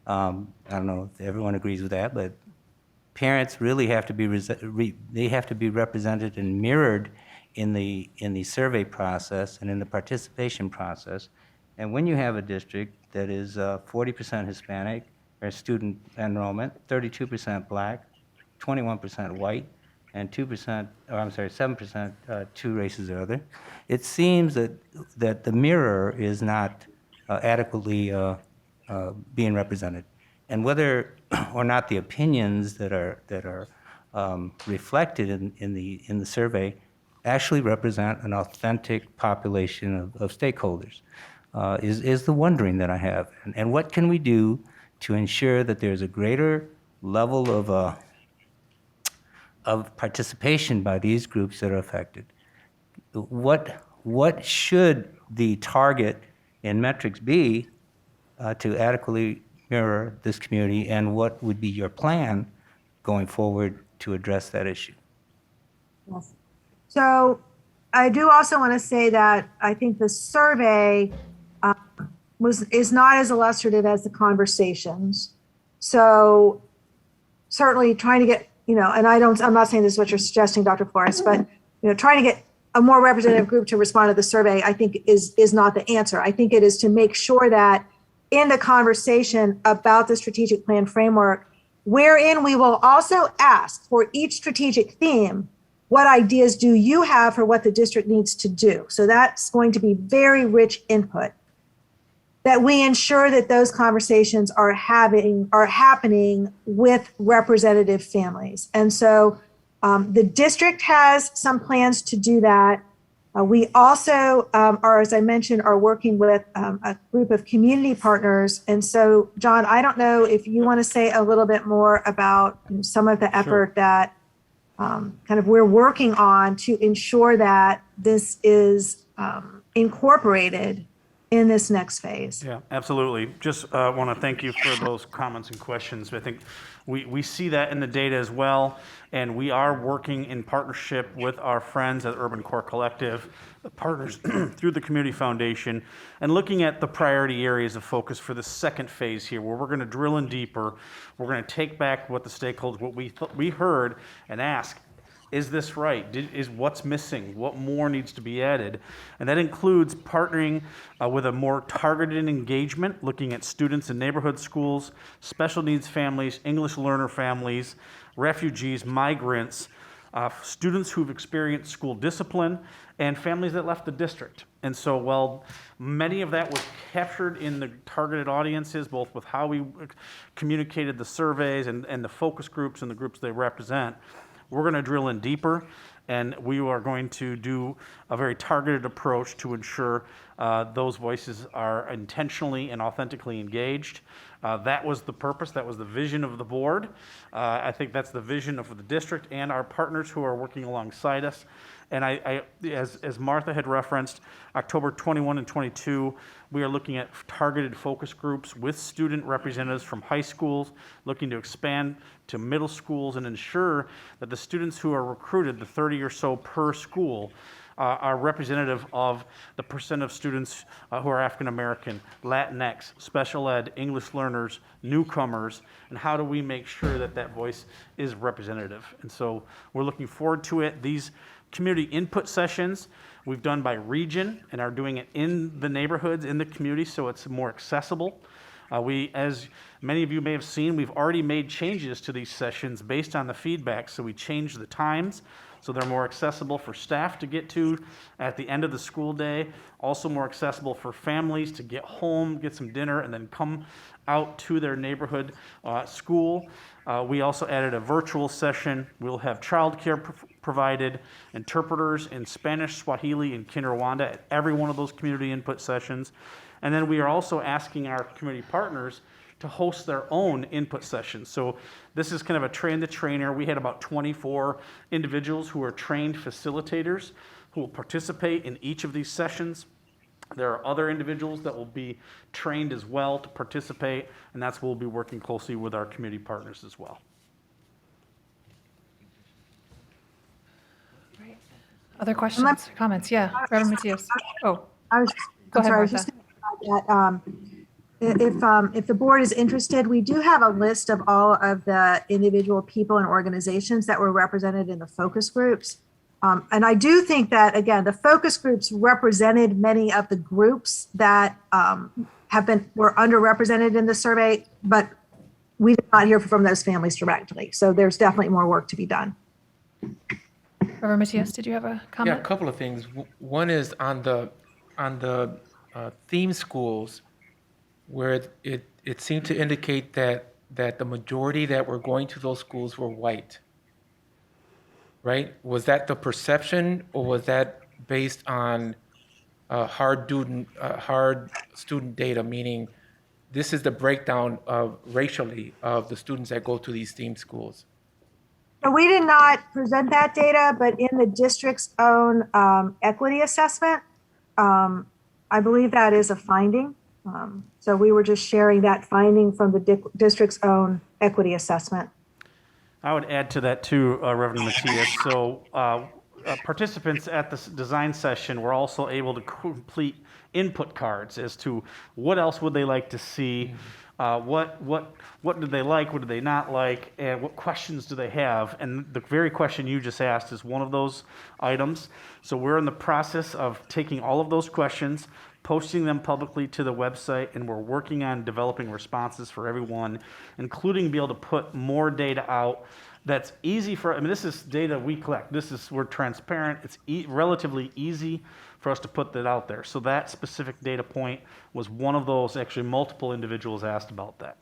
I don't know if everyone agrees with that, but parents really have to be represented and mirrored in the survey process and in the participation process. And when you have a district that is 40% Hispanic or student enrollment, 32% Black, 21% white, and 7% two races or other, it seems that the mirror is not adequately being represented. And whether or not the opinions that are reflected in the survey actually represent an authentic population of stakeholders is the wondering that I have. And what can we do to ensure that there's a greater level of participation by these groups that are affected? What should the target and metrics be to adequately mirror this community, and what would be your plan going forward to address that issue? Yes. So I do also want to say that I think the survey is not as illustrative as the conversations. So certainly trying to get, and I'm not saying this is what you're suggesting, Dr. Flores, but trying to get a more representative group to respond to the survey, I think is not the answer. I think it is to make sure that in the conversation about the strategic plan framework, wherein we will also ask for each strategic theme, what ideas do you have for what the district needs to do? So that's going to be very rich input. That we ensure that those conversations are happening with representative families. And so the district has some plans to do that. We also are, as I mentioned, are working with a group of community partners. And so, John, I don't know if you want to say a little bit more about some of the effort that kind of we're working on to ensure that this is incorporated in this next phase. Yeah, absolutely. Just want to thank you for those comments and questions. I think we see that in the data as well, and we are working in partnership with our friends at Urban Core Collective, the partners through the Community Foundation, and looking at the priority areas of focus for the second phase here, where we're going to drill in deeper. We're going to take back what the stakeholders, what we heard, and ask, is this right? Is what's missing? What more needs to be added? And that includes partnering with a more targeted engagement, looking at students in neighborhood schools, special needs families, English learner families, refugees, migrants, students who've experienced school discipline, and families that left the district. And so while many of that was captured in the targeted audiences, both with how we communicated the surveys and the focus groups and the groups they represent, we're going to drill in deeper, and we are going to do a very targeted approach to ensure those voices are intentionally and authentically engaged. That was the purpose, that was the vision of the board. I think that's the vision of the district and our partners who are working alongside us. And as Martha had referenced, October 21 and 22, we are looking at targeted focus groups with student representatives from high schools, looking to expand to middle schools and ensure that the students who are recruited, the 30 or so per school, are representative of the percent of students who are African American, Latinx, special ed, English learners, newcomers, and how do we make sure that that voice is representative? And so we're looking forward to it. These community input sessions we've done by region and are doing it in the neighborhoods, in the community, so it's more accessible. As many of you may have seen, we've already made changes to these sessions based on the feedback, so we changed the times so they're more accessible for staff to get to at the end of the school day, also more accessible for families to get home, get some dinner, and then come out to their neighborhood school. We also added a virtual session. We'll have childcare provided, interpreters in Spanish, Swahili, and Kinyarwanda at every one of those community input sessions. And then we are also asking our community partners to host their own input sessions. So this is kind of a train the trainer. We had about 24 individuals who are trained facilitators who will participate in each of these sessions. There are other individuals that will be trained as well to participate, and that's what we'll be working closely with our community partners as well. Other questions, comments? Yeah, Reverend Matias. Oh, I was, go I'm ahead, sorry, I was Martha. just going to add that if the board is interested, we do have a list of all of the individual people and organizations that were represented in the focus groups. And I do think that, again, the focus groups represented many of the groups that were underrepresented in the survey, but we did not hear from those families directly. So there's definitely more work to be done. Reverend Matias, did you have a comment? Yeah, a couple of things. One is on the theme schools, where it seemed to indicate that the majority that were going to those schools were white. Right? Was that the perception, or was that based on hard student data? Meaning, this is the breakdown of racially of the students that go to these theme schools. So we did not present that data, but in the district's own equity assessment, I believe that is a finding. So we were just sharing that finding from the district's own equity assessment. I would add to that too, Reverend Matias. So participants at this design session were also able to complete input cards as to what else would they like to see, what did they like, what did they not like, and what questions do they have. And the very question you just asked is one of those items. So we're in the process of taking all of those questions, posting them publicly to the website, and we're working on developing responses for everyone, including be able to put more data out that's easy for, I mean, this is data we collect. We're transparent. It's relatively easy for us to put that out there. So that specific data point was one of those, actually multiple individuals asked about that.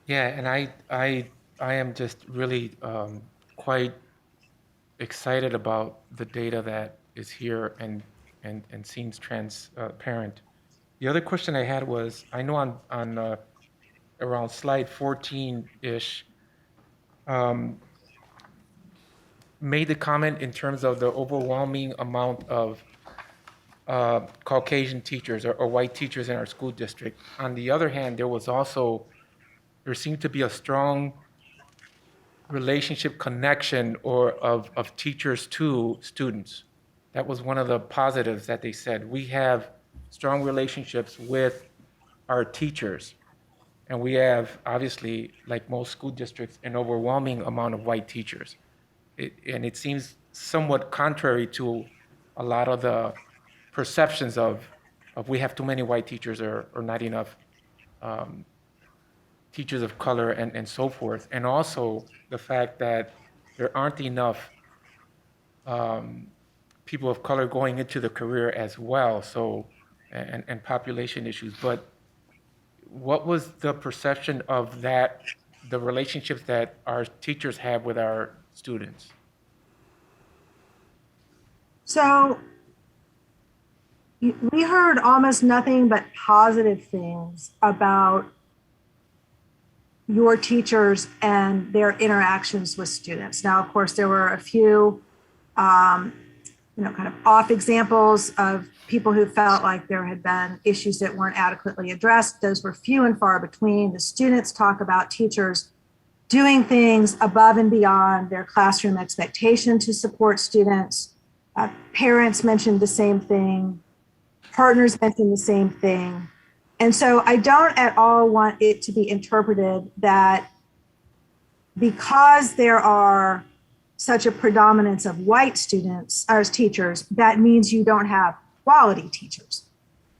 Yeah, and I am just really quite excited about the data that is here and seems transparent. The other question I had was, I know on around slide 14-ish, made the comment in terms of the overwhelming amount of Caucasian teachers or white teachers in our school district. On the other hand, there seemed to be a strong relationship connection of teachers to students. That was one of the positives that they said. We have strong relationships with our teachers. And we have, obviously, like most school districts, an overwhelming amount of white teachers. And it seems somewhat contrary to a lot of the perceptions of we have too many white teachers or not enough teachers of color and so forth. And also the fact that there aren't enough people of color going into the career as well, so and population issues. But what was the perception of that, the relationships that our teachers have with our students? So we heard almost nothing but positive things about your teachers and their interactions with students. Now, of course, there were a few, kind of off examples of people who felt like there had been issues that weren't adequately addressed. Those were few and far between. The students talk about teachers doing things above and beyond their classroom expectation to support students. Parents mentioned the same thing. Partners mentioned the same thing. And so I don't at all want it to be interpreted that because there are such a predominance of white students as teachers, that means you don't have quality teachers.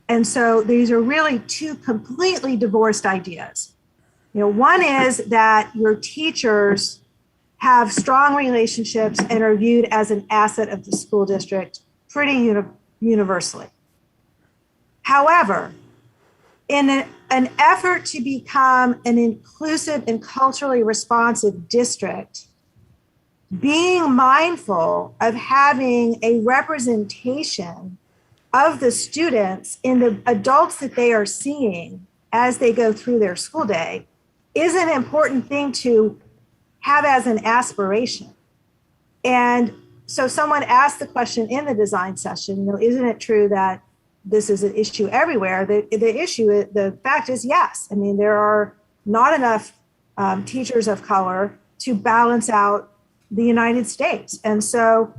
And so these are really two completely divorced ideas. One is that your teachers have strong relationships and are viewed as an asset of the school district pretty universally. However, in an effort to become an inclusive and culturally responsive district, being mindful of having a representation of the students in the adults that they are seeing as they go through their school day is an important thing to have as an aspiration. And so someone asked the question in the design session, isn't it true that this is an issue everywhere? The fact is yes. I mean, there are not enough teachers of color to balance out the United States. And so,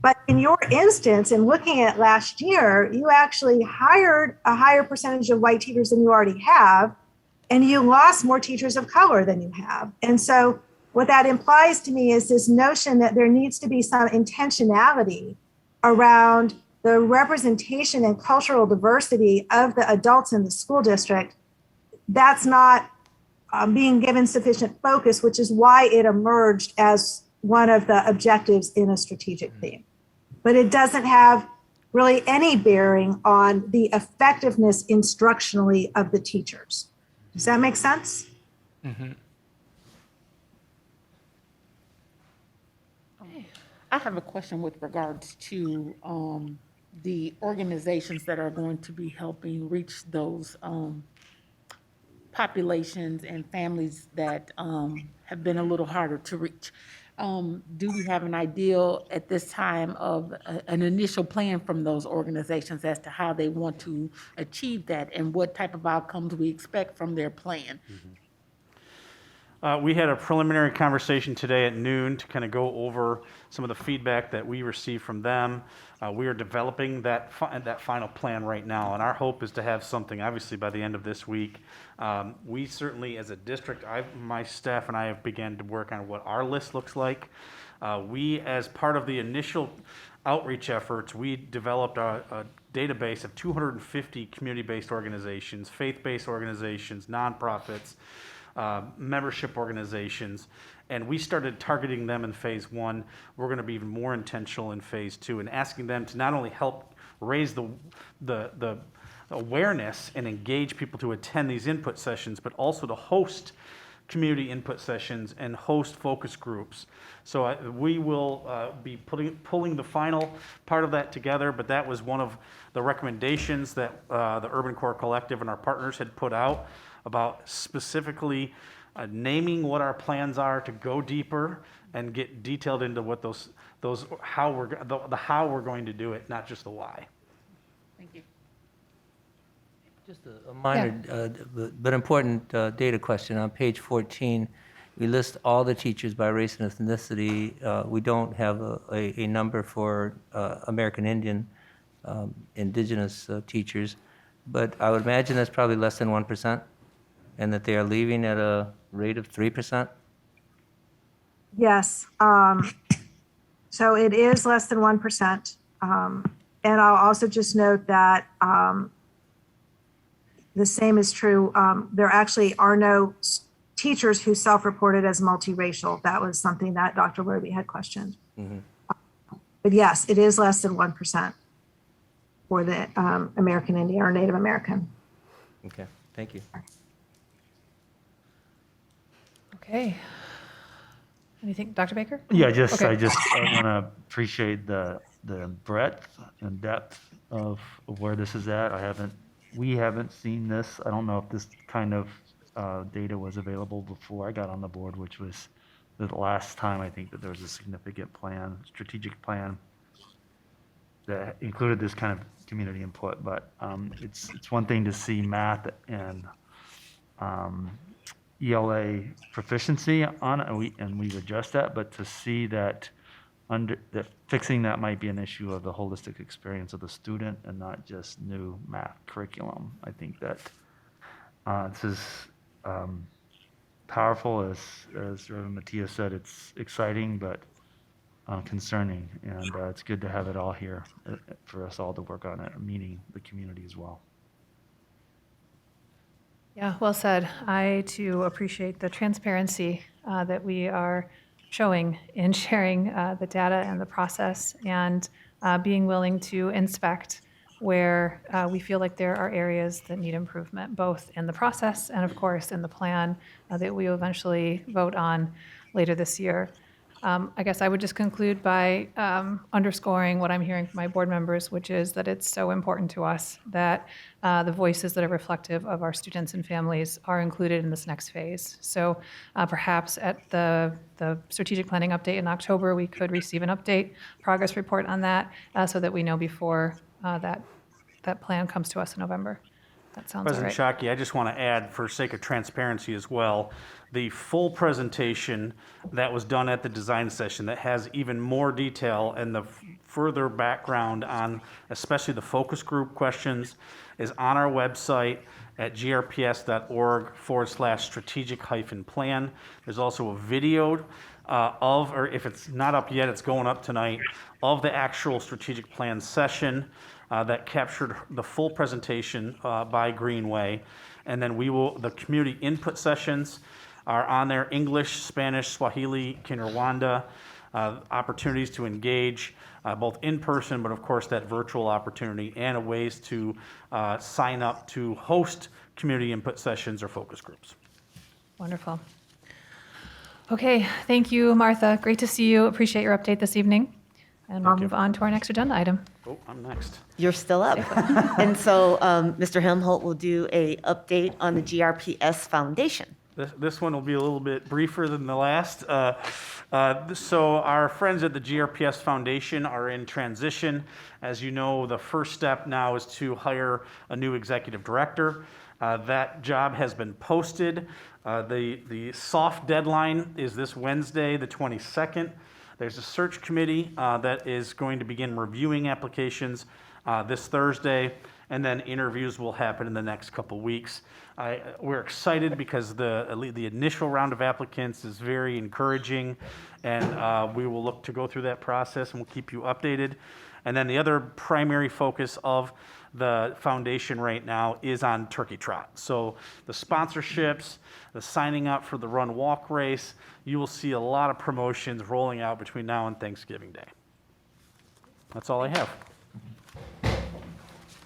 but in your instance, in looking at last year, you actually hired a higher percentage of white teachers than you already have, and you lost more teachers of color than you have. And so what that implies to me is this notion that there needs to be some intentionality around the representation and cultural diversity of the adults in the school district. That's not being given sufficient focus, which is why it emerged as one of the objectives in a strategic theme. But it doesn't have really any bearing on the effectiveness instructionally of the teachers. Does that make sense? Mm-hmm. I have a question with regards to the organizations that are going to be helping reach those populations and families that have been a little harder to reach. Do we have an idea at this time of an initial plan from those organizations as to how they want to achieve that and what type of outcomes we expect from their plan? We had a preliminary conversation today at noon to kind of go over some of the feedback that we received from them. We are developing that final plan right now, and our hope is to have something, obviously, by the end of this week. We certainly, as a district, my staff and I have begun to work on what our list looks like. We, as part of the initial outreach efforts, we developed a database of 250 community-based organizations, faith-based organizations, nonprofits, membership organizations, and we started targeting them in phase 1. We're going to be even more intentional in phase 2 and asking them to not only help raise the awareness and engage people to attend these input sessions, but also to host community input sessions and host focus groups. So we will be pulling the final part of that together, but that was one of the recommendations that the Urban Core Collective and our partners had put out about specifically naming what our plans are to go deeper and get detailed into what the how we're going to do it, not just the why. Thank you. Just a minor but important data question. On page 14, we list all the teachers by race and ethnicity. We don't have a number for American Indian, indigenous teachers, but I would imagine that's probably less than 1%, and that they are leaving at a rate of 3%. Yes. So it is less than 1%. And I'll also just note that the same is true. There actually are no teachers who self-reported as multiracial. That was something that Dr. Werby had questioned. Mm-hmm. But yes, it is less than 1% for the American Indian or Native American. Okay, thank you. Okay. Anything, Dr. Baker? Yeah, I Okay. want to appreciate the breadth and depth of where this is at. We haven't seen this. I don't know if this kind of data was available before I got on the board, which was the last time I think that there was a significant plan, strategic plan that included this kind of community input. But it's one thing to see math and ELA proficiency on it, and we adjust that, but to see that that fixing that might be an issue of the holistic experience of the student and not just new math curriculum. I think that this is powerful, as Reverend Mattia said. It's exciting, but concerning, and it's good to have it all here for us all to work on it, meeting the community as well. Yeah, well said. I too appreciate the transparency that we are showing in sharing the data and the process, and being willing to inspect where we feel like there are areas that need improvement, both in the process and, of course, in the plan that we will eventually vote on later this year. I guess I would just conclude by underscoring what I'm hearing from my board members, which is that it's so important to us that the voices that are reflective of our students and families are included in this next phase. So perhaps at the strategic planning update in October, we could receive an update progress report on that so that we know before that plan comes to us in November. That sounds all right. President Shockey, I just want to add, for sake of transparency as well, the full presentation that was done at the design session that has even more detail and the further background on especially the focus group questions is on our website at grps.org/strategic-plan. There's also a video or if it's not up yet, it's going up tonight, of the actual strategic plan session that captured the full presentation by Greenway. And then the community input sessions are on there: English, Spanish, Swahili, Kinyarwanda, opportunities to engage both in person, but of course that virtual opportunity, and ways to sign up to host community input sessions or focus groups. Wonderful. Okay, thank you, Martha. Great to see you. Appreciate your update this evening. And we'll move on to our next agenda item. Oh, I'm next. You're still up. And so Mr. Helmholt will do a update on the GRPS Foundation. This one will be a little bit briefer than the last. So our friends at the GRPS Foundation are in transition. As you know, the first step now is to hire a new executive director. That job has been posted. The soft deadline is this Wednesday, the 22nd. There's a search committee that is going to begin reviewing applications this Thursday, and then interviews will happen in the next couple weeks. We're excited because the initial round of applicants is very encouraging, and we will look to go through that process, and we'll keep you updated. And then the other primary focus of the foundation right now is on Turkey Trot. So the sponsorships, the signing up for the run walk race, you will see a lot of promotions rolling out between now and Thanksgiving Day. That's all I have.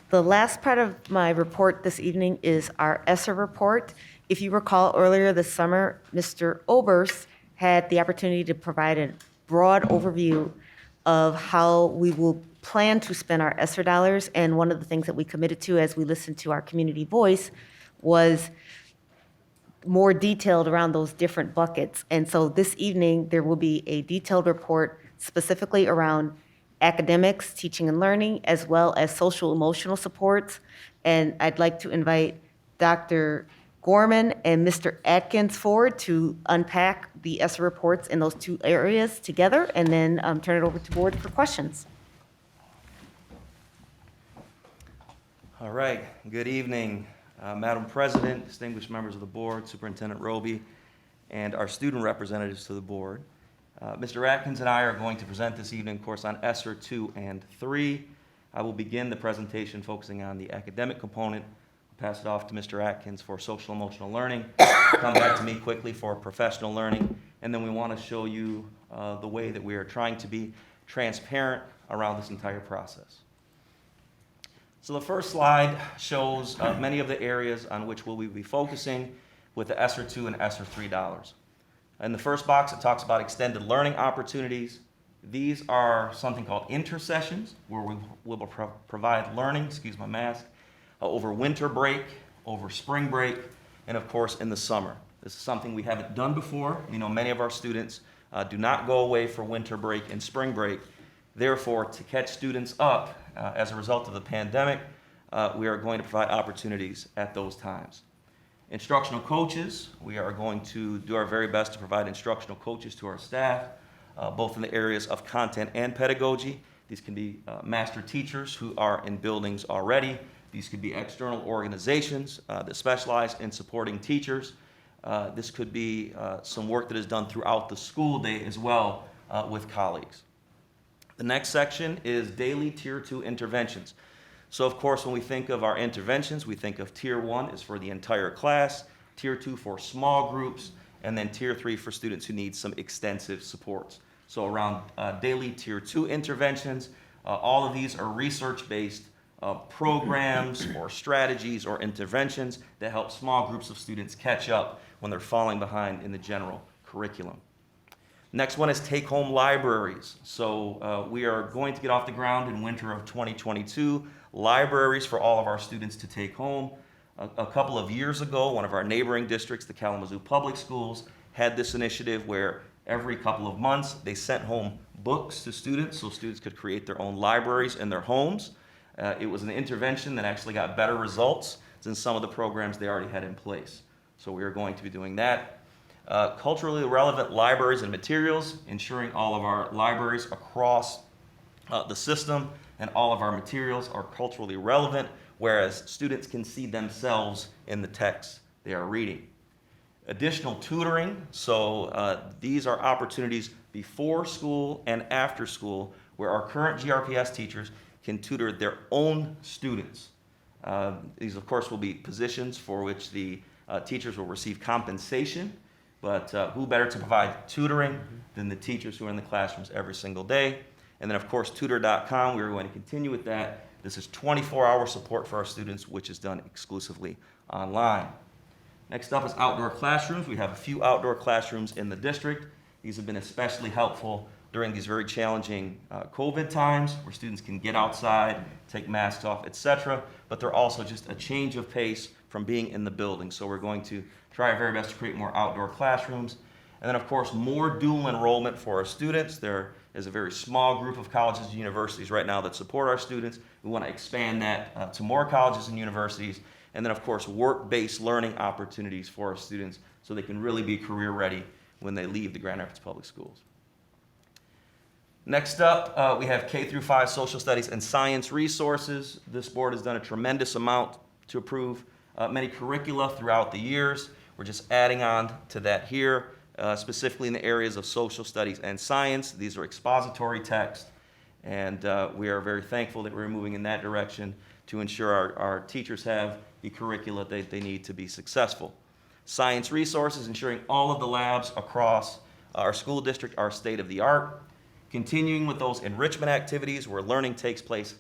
The last part of my report this evening is our ESSER report. If you recall, earlier this summer, Mr. Oberst had the opportunity to provide a broad overview of how we will plan to spend our ESSER dollars, and one of the things that we committed to as we listened to our community voice was more detailed around those different buckets. And so this evening, there will be a detailed report specifically around academics, teaching and learning, as well as social emotional supports. And I'd like to invite Dr. Gorman and Mr. Atkins forward to unpack the ESSER reports in those two areas together, and then turn it over to board for questions. All right, good evening, Madam President, distinguished members of the board, Superintendent Roby, and our student representatives to the board. Mr. Atkins and I are going to present this evening, of course, on ESSER 2 and 3. I will begin the presentation focusing on the academic component. I'll pass it off to Mr. Atkins for social emotional learning, come back to me quickly for professional learning, and then we want to show you the way that we are trying to be transparent around this entire process. So the first slide shows many of the areas on which we'll be focusing with the ESSER 2 and ESSER 3 dollars. In the first box, it talks about extended learning opportunities. These are something called intersessions, where we will provide learning, excuse my mask, over winter break, over spring break, and of course in the summer. This is something we haven't done before. We know many of our students do not go away for winter break and spring break. Therefore, to catch students up as a result of the pandemic, we are going to provide opportunities at those times. Instructional coaches, we are going to do our very best to provide instructional coaches to our staff, both in the areas of content and pedagogy. These can be master teachers who are in buildings already. These could be external organizations that specialize in supporting teachers. This could be some work that is done throughout the school day as well with colleagues. The next section is daily Tier 2 interventions. So of course, when we think of our interventions, we think of Tier 1 is for the entire class, Tier 2 for small groups, and then Tier 3 for students who need some extensive supports. So around daily Tier 2 interventions, all of these are research-based programs or strategies or interventions that help small groups of students catch up when they're falling behind in the general curriculum. Next one is take-home libraries. So we are going to get off the ground in winter of 2022, libraries for all of our students to take home. A couple of years ago, one of our neighboring districts, the Kalamazoo Public Schools, had this initiative where every couple of months they sent home books to students so students could create their own libraries in their homes. It was an intervention that actually got better results than some of the programs they already had in place. So we are going to be doing that. Culturally relevant libraries and materials, ensuring all of our libraries across the system and all of our materials are culturally relevant, whereas students can see themselves in the text they are reading. Additional tutoring, so these are opportunities before school and after school where our current GRPS teachers can tutor their own students. These, of course, will be positions for which the teachers will receive compensation, but who better to provide tutoring than the teachers who are in the classrooms every single day. And then, of course, tutor.com, we're going to continue with that. This is 24-hour support for our students, which is done exclusively online. Next up is outdoor classrooms. We have a few outdoor classrooms in the district. These have been especially helpful during these very challenging COVID times where students can get outside, take masks off, etc. But they're also just a change of pace from being in the building. So we're going to try our very best to create more outdoor classrooms. And then, of course, more dual enrollment for our students. There is a very small group of colleges and universities right now that support our students. We want to expand that to more colleges and universities and then, of course, work-based learning opportunities for our students so they can really be career ready when they leave the Grand Rapids Public Schools. Next up, we have K through 5 social studies and science resources. This board has done a tremendous amount to approve many curricula throughout the years. We're just adding on to that here, specifically in the areas of social studies and science. These are expository texts, and we are very thankful that we're moving in that direction to ensure our teachers have the curricula that they need to be successful. Science resources, ensuring all of the labs across our school district are state-of-the-art. Continuing with those enrichment activities where learning takes place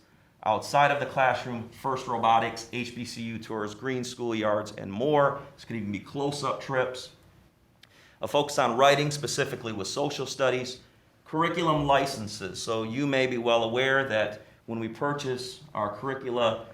outside of the classroom, FIRST Robotics, HBCU tours, green schoolyards, and more. This could even be close-up trips. A focus on writing, specifically with social studies. Curriculum licenses. So you may be well aware that when we purchase our curricula,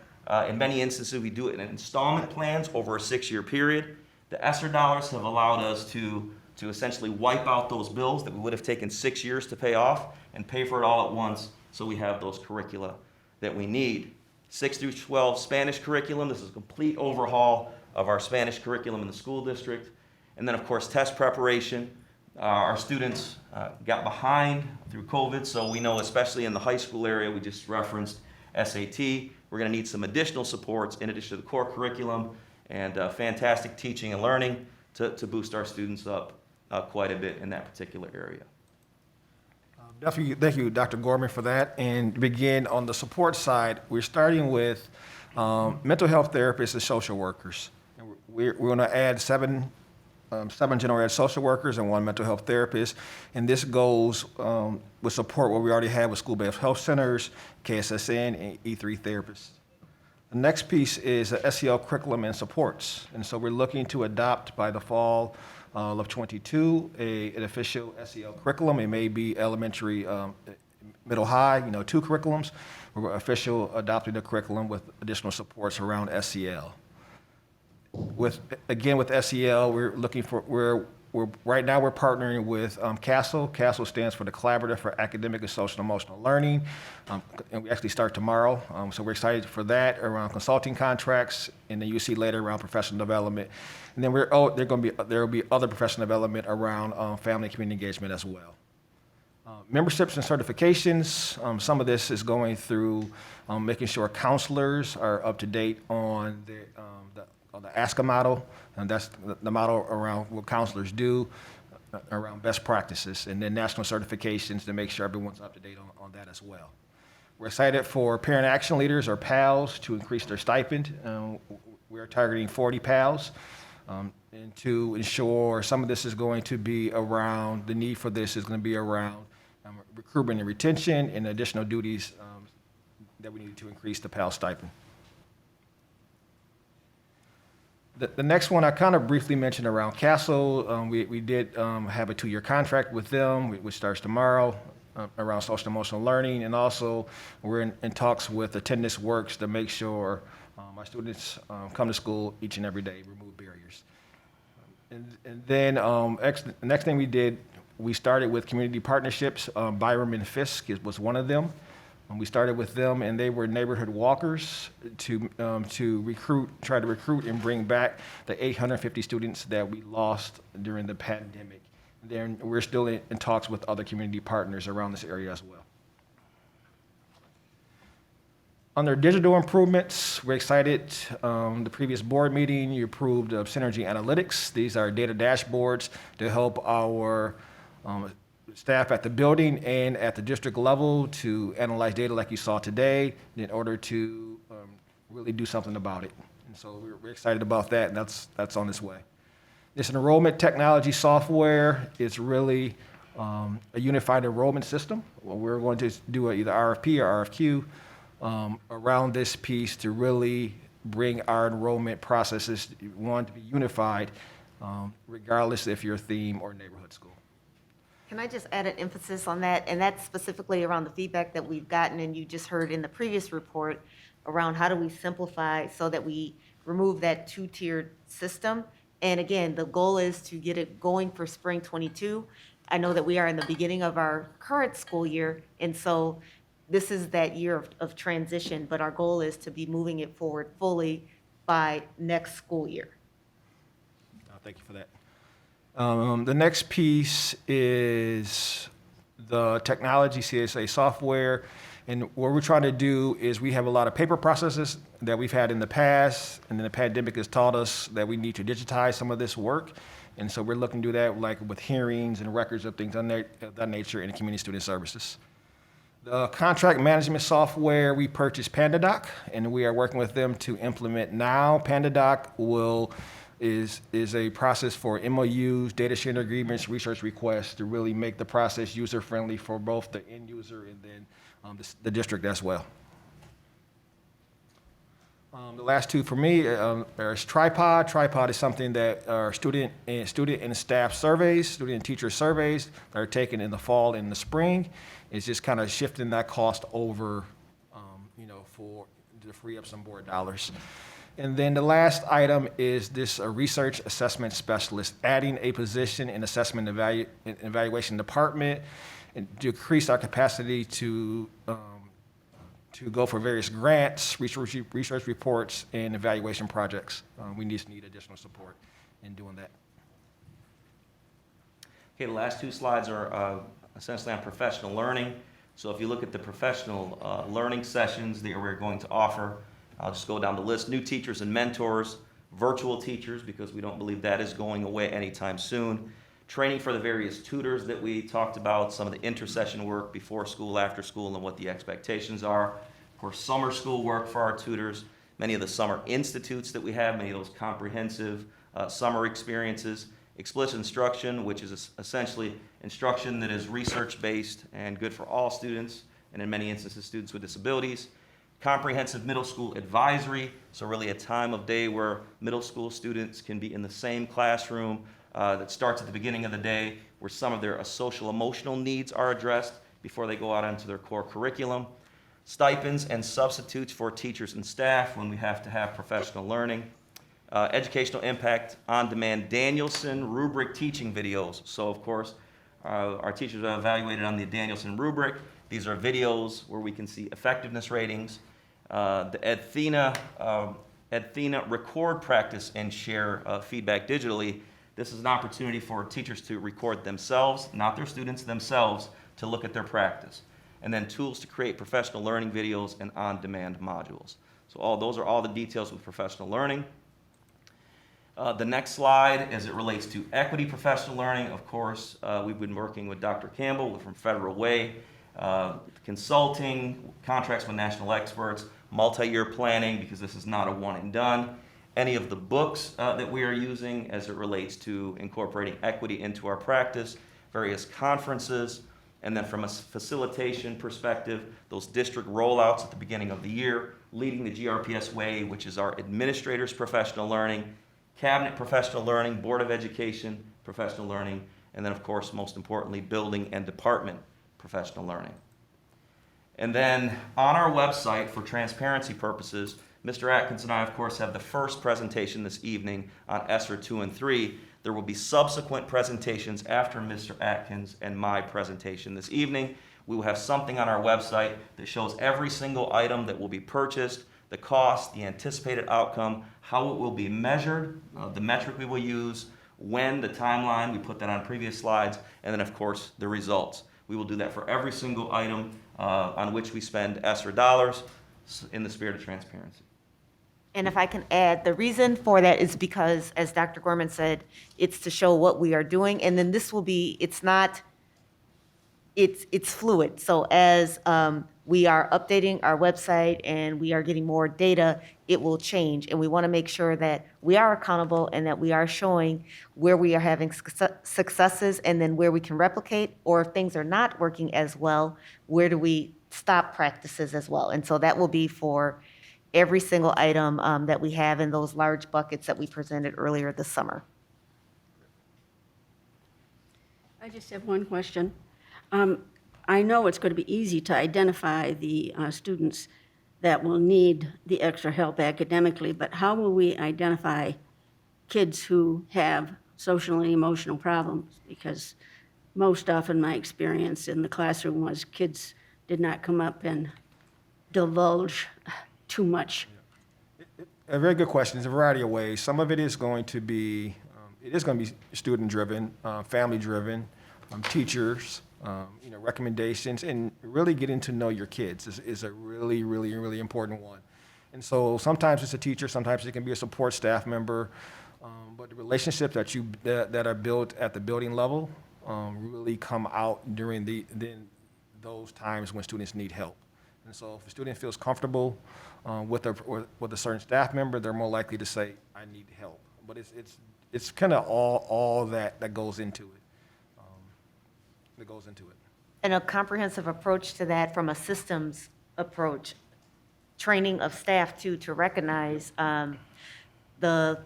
in many instances we do it in installment plans over a 6-year period. The ESSER dollars have allowed us to essentially wipe out those bills that we would have taken 6 years to pay off and pay for it all at once, so we have those curricula that we need. 6 through 12 Spanish curriculum. This is a complete overhaul of our Spanish curriculum in the school district. And then, of course, test preparation. Our students got behind through COVID, so we know, especially in the high school area, we just referenced SAT. We're going to need some additional supports in addition to the core curriculum and fantastic teaching and learning to boost our students up quite a bit in that particular area. Definitely, thank you, Dr. Gorman, for that. And to begin on the support side, we're starting with mental health therapists and social workers. And we're going to add seven general ed social workers and 1 mental health therapist. And this goes with support what we already have with school-based health centers, KSSN, and E3 therapists. The next piece is the SEL curriculum and supports. And so we're looking to adopt by the fall of 22 an official SEL curriculum. It may be elementary, middle, high, 2 curriculums. We're official adopting the curriculum with additional supports around SEL. With SEL, we're looking for, right now we're partnering with CASEL. CASEL stands for the Collaborative for Academic and Social and Emotional Learning. And we actually start tomorrow. So we're excited for that around consulting contracts, and then you see later around professional development. And then there will be other professional development around family and community engagement as well. Memberships and certifications. Some of this is going through making sure counselors are up to date on the ASCA model, and that's the model around what counselors do, around best practices, and then national certifications to make sure everyone's up to date on that as well. We're excited for parent action leaders, or PALs, to increase their stipend. We're targeting 40 PALs, and to ensure some of this is going to be around, the need for this is going to be around recruitment and retention and additional duties that we need to increase the PAL stipend. The next one I kind of briefly mentioned around CASEL. We did have a 2-year contract with them, which starts tomorrow, around social and emotional learning. And also, we're in talks with Attendance Works to make sure our students come to school each and every day, remove barriers. And then the next thing we did, we started with community partnerships. Byram and Fisk was one of them. We started with them, and they were neighborhood walkers to try to recruit and bring back the 850 students that we lost during the pandemic. Then we're still in talks with other community partners around this area as well. Under digital improvements, we're excited. The previous board meeting, you approved Synergy Analytics. These are data dashboards to help our staff at the building and at the district level to analyze data like you saw today in order to really do something about it. And so we're excited about that, and that's on its way. This enrollment technology software is really a unified enrollment system. We're going to do either RFP or RFQ around this piece to really bring our enrollment processes, one, to be unified, regardless if you're a theme or neighborhood school. Can I just add an emphasis on that? And that's specifically around the feedback that we've gotten, and you just heard in the previous report around how do we simplify so that we remove that 2-tiered system. And again, the goal is to get it going for spring 22. I know that we are in the beginning of our current school year, and so this is that year of transition, but our goal is to be moving it forward fully by next school year? Thank you for that. The next piece is the technology CSA software. And what we're trying to do is we have a lot of paper processes that we've had in the past, and then the pandemic has taught us that we need to digitize some of this work. And so we're looking to do that like with hearings and records of things of that nature in community student services. The contract management software, we purchased PandaDoc, and we are working with them to implement now. PandaDoc is a process for MOUs, data sharing agreements, research requests to really make the process user-friendly for both the end user and then the district as well. The last two for me is Tripod. Tripod is something that our student and staff surveys, student and teacher surveys that are taken in the fall and the spring. It's just kind of shifting that cost over, to free up some board dollars. And then the last item is this research assessment specialist, adding a position in assessment and evaluation department and to increase our capacity to go for various grants, research reports, and evaluation projects. We just need additional support in doing that. Okay, the last two slides are essentially on professional learning. So if you look at the professional learning sessions that we're going to offer, I'll just go down the list. New teachers and mentors, virtual teachers, because we don't believe that is going away anytime soon. Training for the various tutors that we talked about, some of the intersession work before school, after school, and what the expectations are. Of course, summer school work for our tutors, many of the summer institutes that we have, many of those comprehensive summer experiences. Explicit instruction, which is essentially instruction that is research-based and good for all students, and in many instances, students with disabilities. Comprehensive middle school advisory, so really a time of day where middle school students can be in the same classroom that starts at the beginning of the day, where some of their social emotional needs are addressed before they go out into their core curriculum. Stipends and substitutes for teachers and staff when we have to have professional learning. Educational impact on demand Danielson rubric teaching videos. So of course, our teachers are evaluated on the Danielson rubric. These are videos where we can see effectiveness ratings. The EdThena record, practice, and share feedback digitally. This is an opportunity for teachers to record themselves, not their students, themselves, to look at their practice. And then tools to create professional learning videos and on-demand modules. So those are all the details with professional learning. The next slide, as it relates to equity professional learning, of course, we've been working with Dr. Campbell from Federal Way, consulting, contracts with national experts, multi-year planning, because this is not a one and done. Any of the books that we are using as it relates to incorporating equity into our practice, various conferences, and then from a facilitation perspective, those district rollouts at the beginning of the year, leading the GRPS way, which is our administrators' professional learning, cabinet professional learning, Board of Education professional learning, and then of course, most importantly, building and department professional learning. And then on our website, for transparency purposes, Mr. Atkins and I, of course, have the first presentation this evening on ESSER 2 and 3. There will be subsequent presentations after Mr. Atkins and my presentation this evening. We will have something on our website that shows every single item that will be purchased, the cost, the anticipated outcome, how it will be measured, the metric we will use, when, the timeline, we put that on previous slides, and then of course the results. We will do that for every single item on which we spend ESSER dollars in the spirit of transparency. And if I can add, the reason for that is because, as Dr. Gorman said, it's to show what we are doing, and then this will be, it's fluid. So as we are updating our website and we are getting more data, it will change. And we want to make sure that we are accountable and that we are showing where we are having successes and then where we can replicate, or if things are not working as well, where do we stop practices as well. And so that will be for every single item that we have in those large buckets that we presented earlier this summer. I just have one question. I know it's going to be easy to identify the students that will need the extra help academically, but how will we identify kids who have social and emotional problems? Because most often my experience in the classroom was kids did not come up and divulge too much. A very good question. It's a variety of ways. Some of it is going to be, student-driven, family-driven, teachers, recommendations, and really getting to know your kids is a really, really, really important one. And so sometimes it's a teacher, sometimes it can be a support staff member, but the relationships that are built at the building level really come out during those times when students need help. And so if a student feels comfortable with a certain staff member, they're more likely to say, "I need help." But it's kind of all that goes into it. And a comprehensive approach to that from a systems approach, training of staff too, to recognize the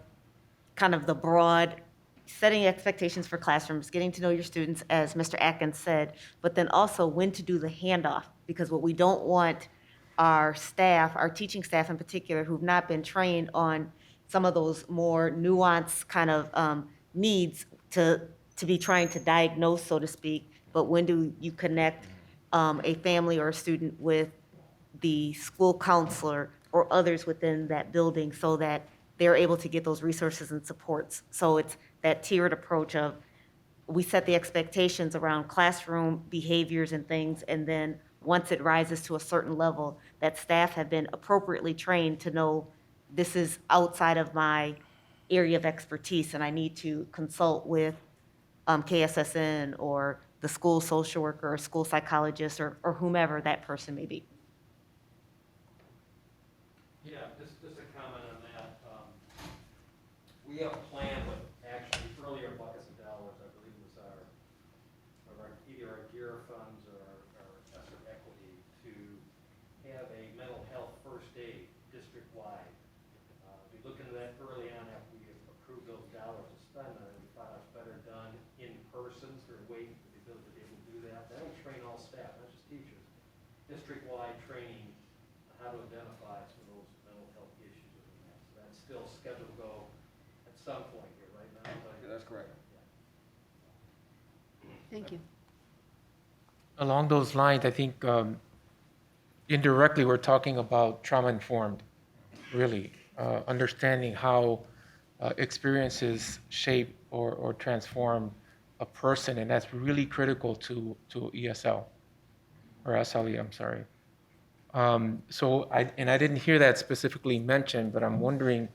kind of the broad setting expectations for classrooms, getting to know your students, as Mr. Atkins said, but then also when to do the handoff, because what we don't want our staff, our teaching staff in particular, who've not been trained on some of those more nuanced kind of needs to be trying to diagnose, so to speak, but when do you connect a family or a student with the school counselor or others within that building so that they're able to get those resources and supports. So it's that tiered approach of we set the expectations around classroom behaviors and things, and then once it rises to a certain level, that staff have been appropriately trained to know this is outside of my area of expertise and I need to consult with KSSN or the school social worker or school psychologist or whomever that person may be. Yeah, just a comment on that. We have a plan with actually earlier buckets of dollars. I believe it was either our GEAR funds or our ESSER equity to have a mental health first aid district-wide. We looked into that early on after we approved those dollars to spend on it. We thought it was better done in person, so we're waiting for the ability to be able to do that. That will train all staff, not just teachers. District-wide training on how to identify some of those mental health issues within that. So that's still scheduled to go at some point here, right now? That's correct. Thank you. Along those lines, I think indirectly we're talking about trauma-informed, really, understanding how experiences shape or transform a person, and that's really critical to ESL, or SLE, I'm sorry. So I didn't hear that specifically mentioned, but I'm wondering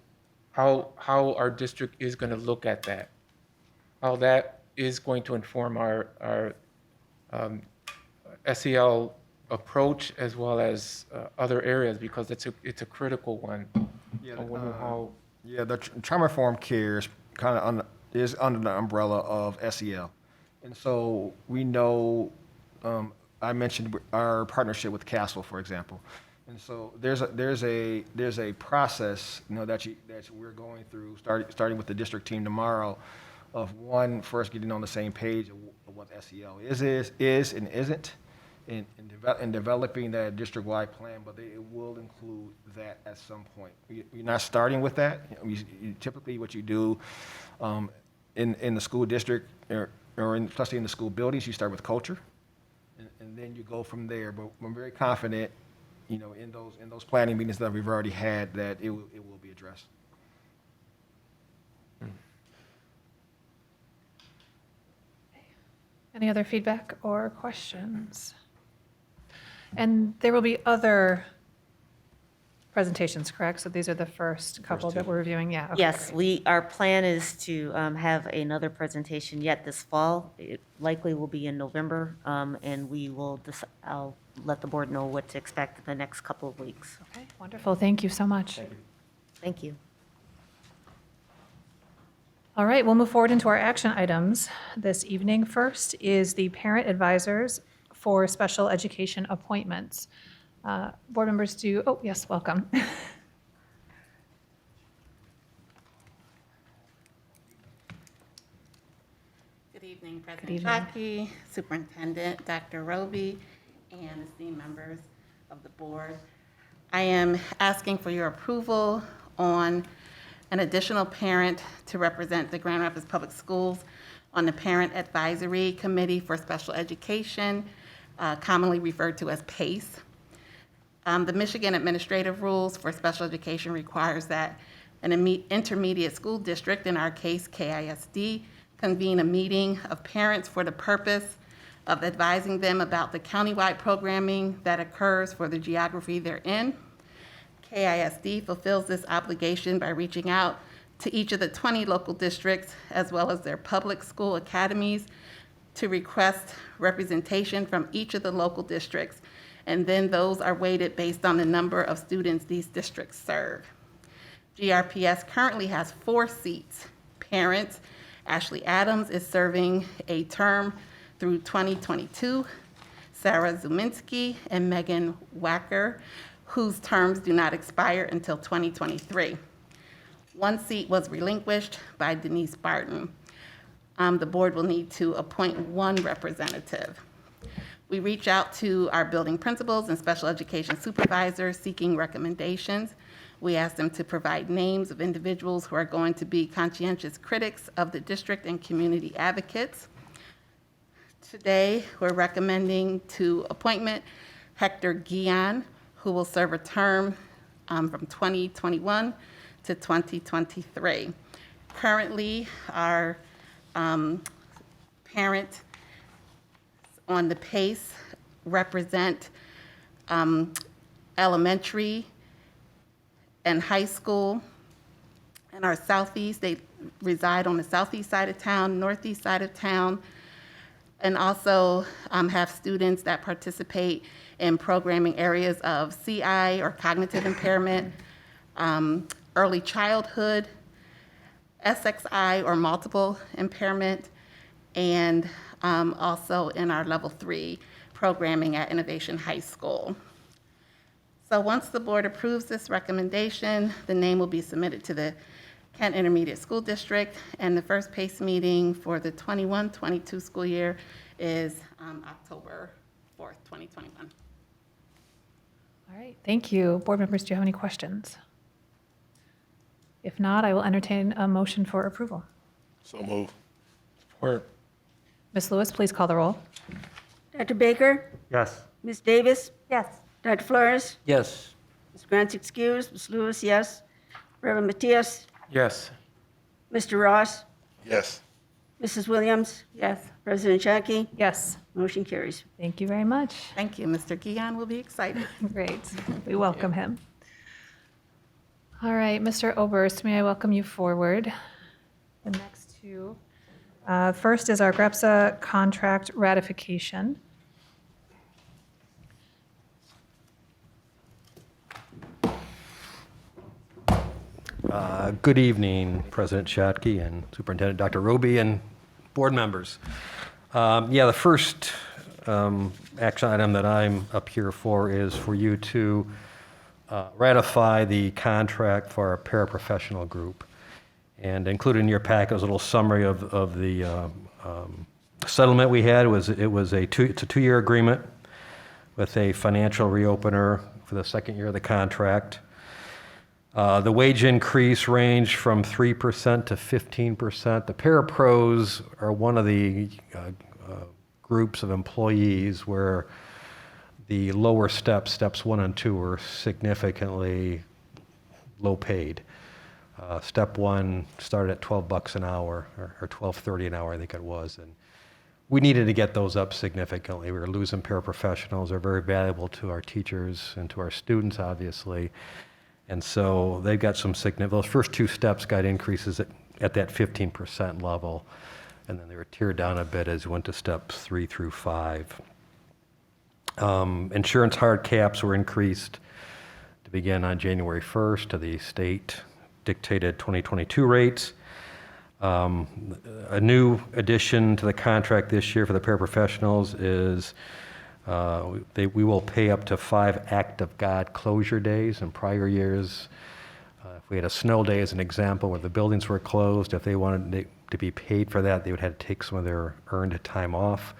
how our district is going to look at that, how that is going to inform our SEL approach as well as other areas, because it's a critical one. Yeah, I wonder how. Yeah, the trauma-informed care is kind of is under the umbrella of SEL. And so we know, I mentioned our partnership with Castle, for example. And so there's a process, that we're going through, starting with the district team tomorrow, of first getting on the same page of what SEL is and isn't, in developing that district-wide plan, but it will include that at some point. You're not starting with that. Typically, what you do in the school district, especially in the school buildings, you start with culture, and then you go from there. But I'm very confident, in those planning meetings that we've already had, that it will be addressed. Any other feedback or questions? And there will be other presentations, correct? So these are the first couple that we're reviewing, yeah? Okay, Yes, great. our plan is to have another presentation yet this fall. It likely will be in November, and I'll let the board know what to expect in the next couple of weeks. Okay, wonderful, thank you so much. Thank you. All right, we'll move forward into our action items this evening. First is the parent advisors for special education appointments. Board members yes, welcome. Good evening, Good President evening. Shockey, Superintendent Dr. Roby, and esteemed members of the board. I am asking for your approval on an additional parent to represent the Grand Rapids Public Schools on the Parent Advisory Committee for Special Education, commonly referred to as PACE. The Michigan Administrative Rules for Special Education requires that an intermediate school district, in our case KISD, convene a meeting of parents for the purpose of advising them about the countywide programming that occurs for the geography they're in. KISD fulfills this obligation by reaching out to each of the 20 local districts as well as their public school academies to request representation from each of the local districts, and then those are weighted based on the number of students these districts serve. GRPS currently has 4 seats. Parents, Ashley Adams is serving a term through 2022, Sarah Zuminski and Megan Wacker, whose terms do not expire until 2023. 1 seat was relinquished by Denise Barton. The board will need to appoint 1 representative. We reach out to our building principals and special education supervisors seeking recommendations. We ask them to provide names of individuals who are going to be conscientious critics of the district and community advocates. Today, we're recommending to appointment Hector Guillen, who will serve a term from 2021 to 2023. Currently, our parent on the PACE represent elementary and high school. And our southeast, they reside on the southeast side of town, northeast side of town, and also have students that participate in programming areas of CI or cognitive impairment, early childhood, SXI or multiple impairment, and also in our level 3 programming at Innovation High School. So once the board approves this recommendation, the name will be submitted to the Kent Intermediate School District, and the first PACE meeting for the 21-22 school year is October 4th, 2021. All right, thank you. Board members, do you have any questions? If not, I will entertain a motion for approval. So move. Support. Ms. Lewis, please call the roll. Dr. Baker? Yes. Ms. Davis? Yes. Dr. Flores? Yes. Ms. Grant's excused. Ms. Lewis, yes. Reverend Matias? Yes. Mr. Ross? Yes. Mrs. Williams? Yes. President Shaki? Yes. Motion carries. Thank you very much. Thank you. Mr. Guillen will be excited. Great. We welcome him. All right, Mr. Oberst, may I welcome you forward? The next two. First is our GRPS contract ratification. Good evening, President Shotke and Superintendent Dr. Roby and board members. The first action item that I'm up here for is for you to ratify the contract for our paraprofessional group. And included in your packet is a little summary of the settlement we had. It's a 2-year agreement with a financial reopener for the second year of the contract. The wage increase ranged from 3% to 15%. The parapros are one of the groups of employees where the lower steps 1 and 2, are significantly low paid. Step 1 started at $12 an hour, or $12.30 an hour, I think it was. And we needed to get those up significantly. We were losing paraprofessionals. They're very valuable to our teachers and to our students, obviously. And so they got some significant, those first 2 steps got increases at that 15% level. And then they were tiered down a bit as we went to steps 3 through 5. Insurance hard caps were increased to begin on January 1st to the state dictated 2022 rates. A new addition to the contract this year for the paraprofessionals is we will pay up to 5 Act of God closure days. In prior years, if we had a snow day as an example where the buildings were closed, if they wanted to be paid for that, they would have to take some of their earned time off.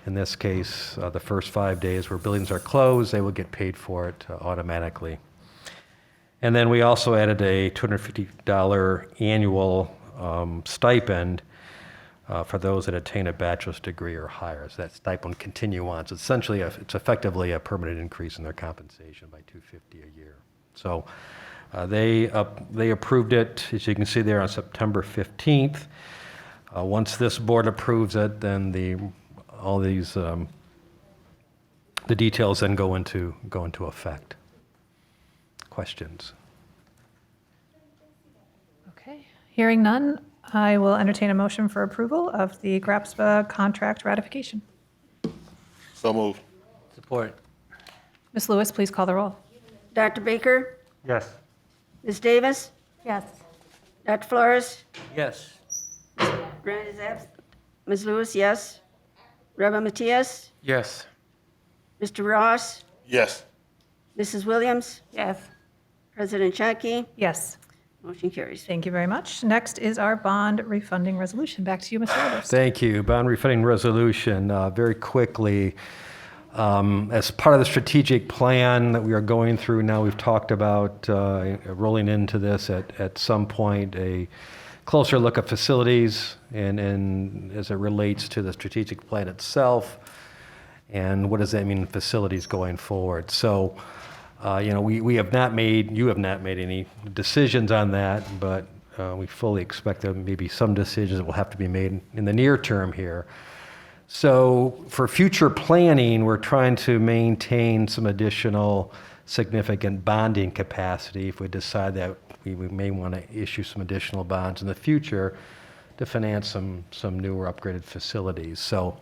In this case, the first 5 days where buildings are closed, they will get paid for it automatically. And then we also added a $250 annual stipend for those that attain a bachelor's degree or higher. So that stipend will continue on. So essentially, it's effectively a permanent increase in their compensation by $250 a year. So they approved it, as you can see there, on September 15th. Once this board approves it, then the details then go into effect. Questions? Okay, hearing none, I will entertain a motion for approval of the GRPS contract ratification. So moved. Support. Ms. Lewis, please call the roll. Dr. Baker? Yes. Ms. Davis? Yes. Dr. Flores? Yes. Grant is absent. Ms. Lewis, yes. Reverend Matias? Yes. Mr. Ross? Yes. Mrs. Williams? Yes. President Chouwaki? Yes. Motion carries. Thank you very much. Next is our bond refunding resolution. Back to you, Mr. Oberst. Thank you. Bond refunding resolution, very quickly. As part of the strategic plan that we are going through now, we've talked about rolling into this at some point a closer look at facilities and as it relates to the strategic plan itself, and what does that mean in facilities going forward. So, you have not made any decisions on that, but we fully expect there may be some decisions that will have to be made in the near term here. So for future planning, we're trying to maintain some additional significant bonding capacity if we decide that we may want to issue some additional bonds in the future to finance some newer upgraded facilities. So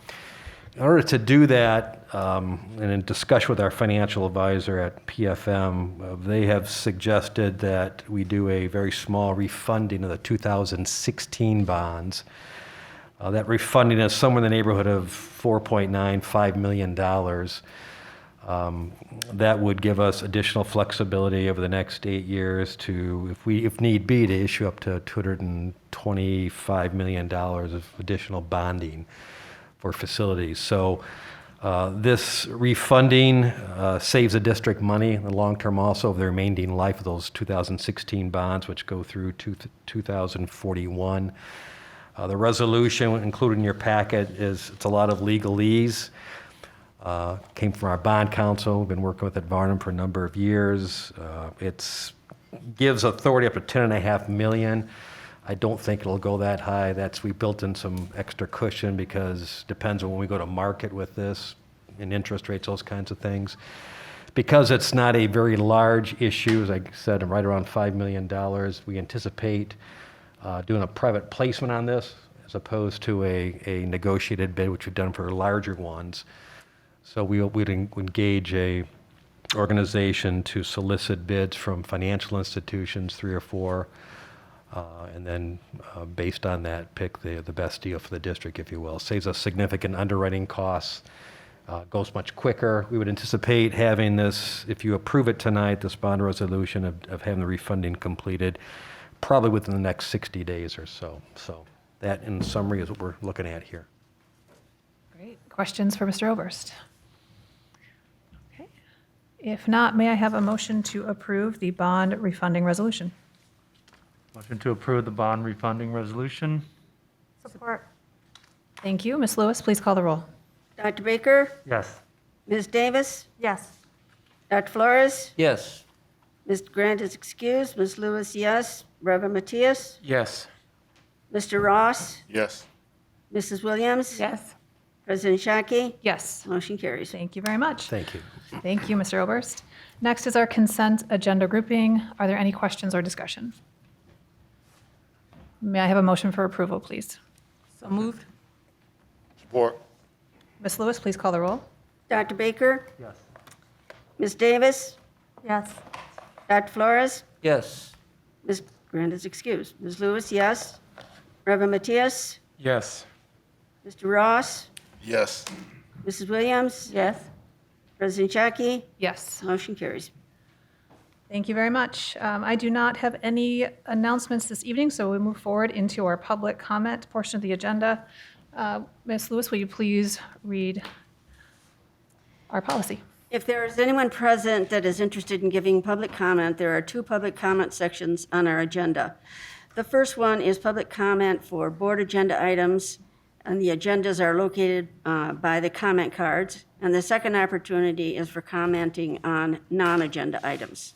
in order to do that, and in discussion with our financial advisor at PFM, they have suggested that we do a very small refunding of the 2016 bonds. That refunding is somewhere in the neighborhood of $4.95 million. That would give us additional flexibility over the next 8 years to, if need be, to issue up to $225 million of additional bonding for facilities. So this refunding saves the district money in the long term also of the remaining life of those 2016 bonds, which go through 2041. The resolution included in your packet it's a lot of legalese. Came from our bond counsel. We've been working with it Varnum for a number of years. It gives authority up to $10.5 million. I don't think it'll go that high. We built in some extra cushion because it depends on when we go to market with this and interest rates, those kinds of things. Because it's not a very large issue, as I said, right around $5 million, we anticipate doing a private placement on this as opposed to a negotiated bid, which we've done for larger ones. So we'd engage a organization to solicit bids from financial institutions, 3 or 4, and then based on that, pick the best deal for the district, if you will. Saves us significant underwriting costs, goes much quicker. We would anticipate having this, if you approve it tonight, this bond resolution of having the refunding completed probably within the next 60 days or so. So that, in summary, is what we're looking at here. Great. Questions for Mr. Oberst? Okay. If not, may I have a motion to approve the bond refunding resolution? Motion to approve the bond refunding resolution. Support. Thank you. Ms. Lewis, please call the roll. Dr. Baker? Yes. Ms. Davis? Yes. Dr. Flores? Yes. Mr. Grant is excused. Ms. Lewis, yes. Reverend Matias? Yes. Mr. Ross? Yes. Mrs. Williams? Yes. President Chouwaki? Yes. Motion carries. Thank you very much. Thank you. Thank you, Mr. Oberst. Next is our consent agenda grouping. Are there any questions or discussion? May I have a motion for approval, please? So moved. Support. Ms. Lewis, please call the roll. Dr. Baker? Yes. Ms. Davis? Yes. Dr. Flores? Yes. Ms. Grant is excused. Ms. Lewis, yes. Reverend Matias? Yes. Mr. Ross? Yes. Mrs. Williams? Yes. President Chouwaki? Yes. Motion carries. Thank you very much. I do not have any announcements this evening, so we'll move forward into our public comment portion of the agenda. Ms. Lewis, will you please read our policy? If there is anyone present that is interested in giving public comment, there are 2 public comment sections on our agenda. The first one is public comment for board agenda items and the agendas are located by the comment cards. And the second opportunity is for commenting on non-agenda items.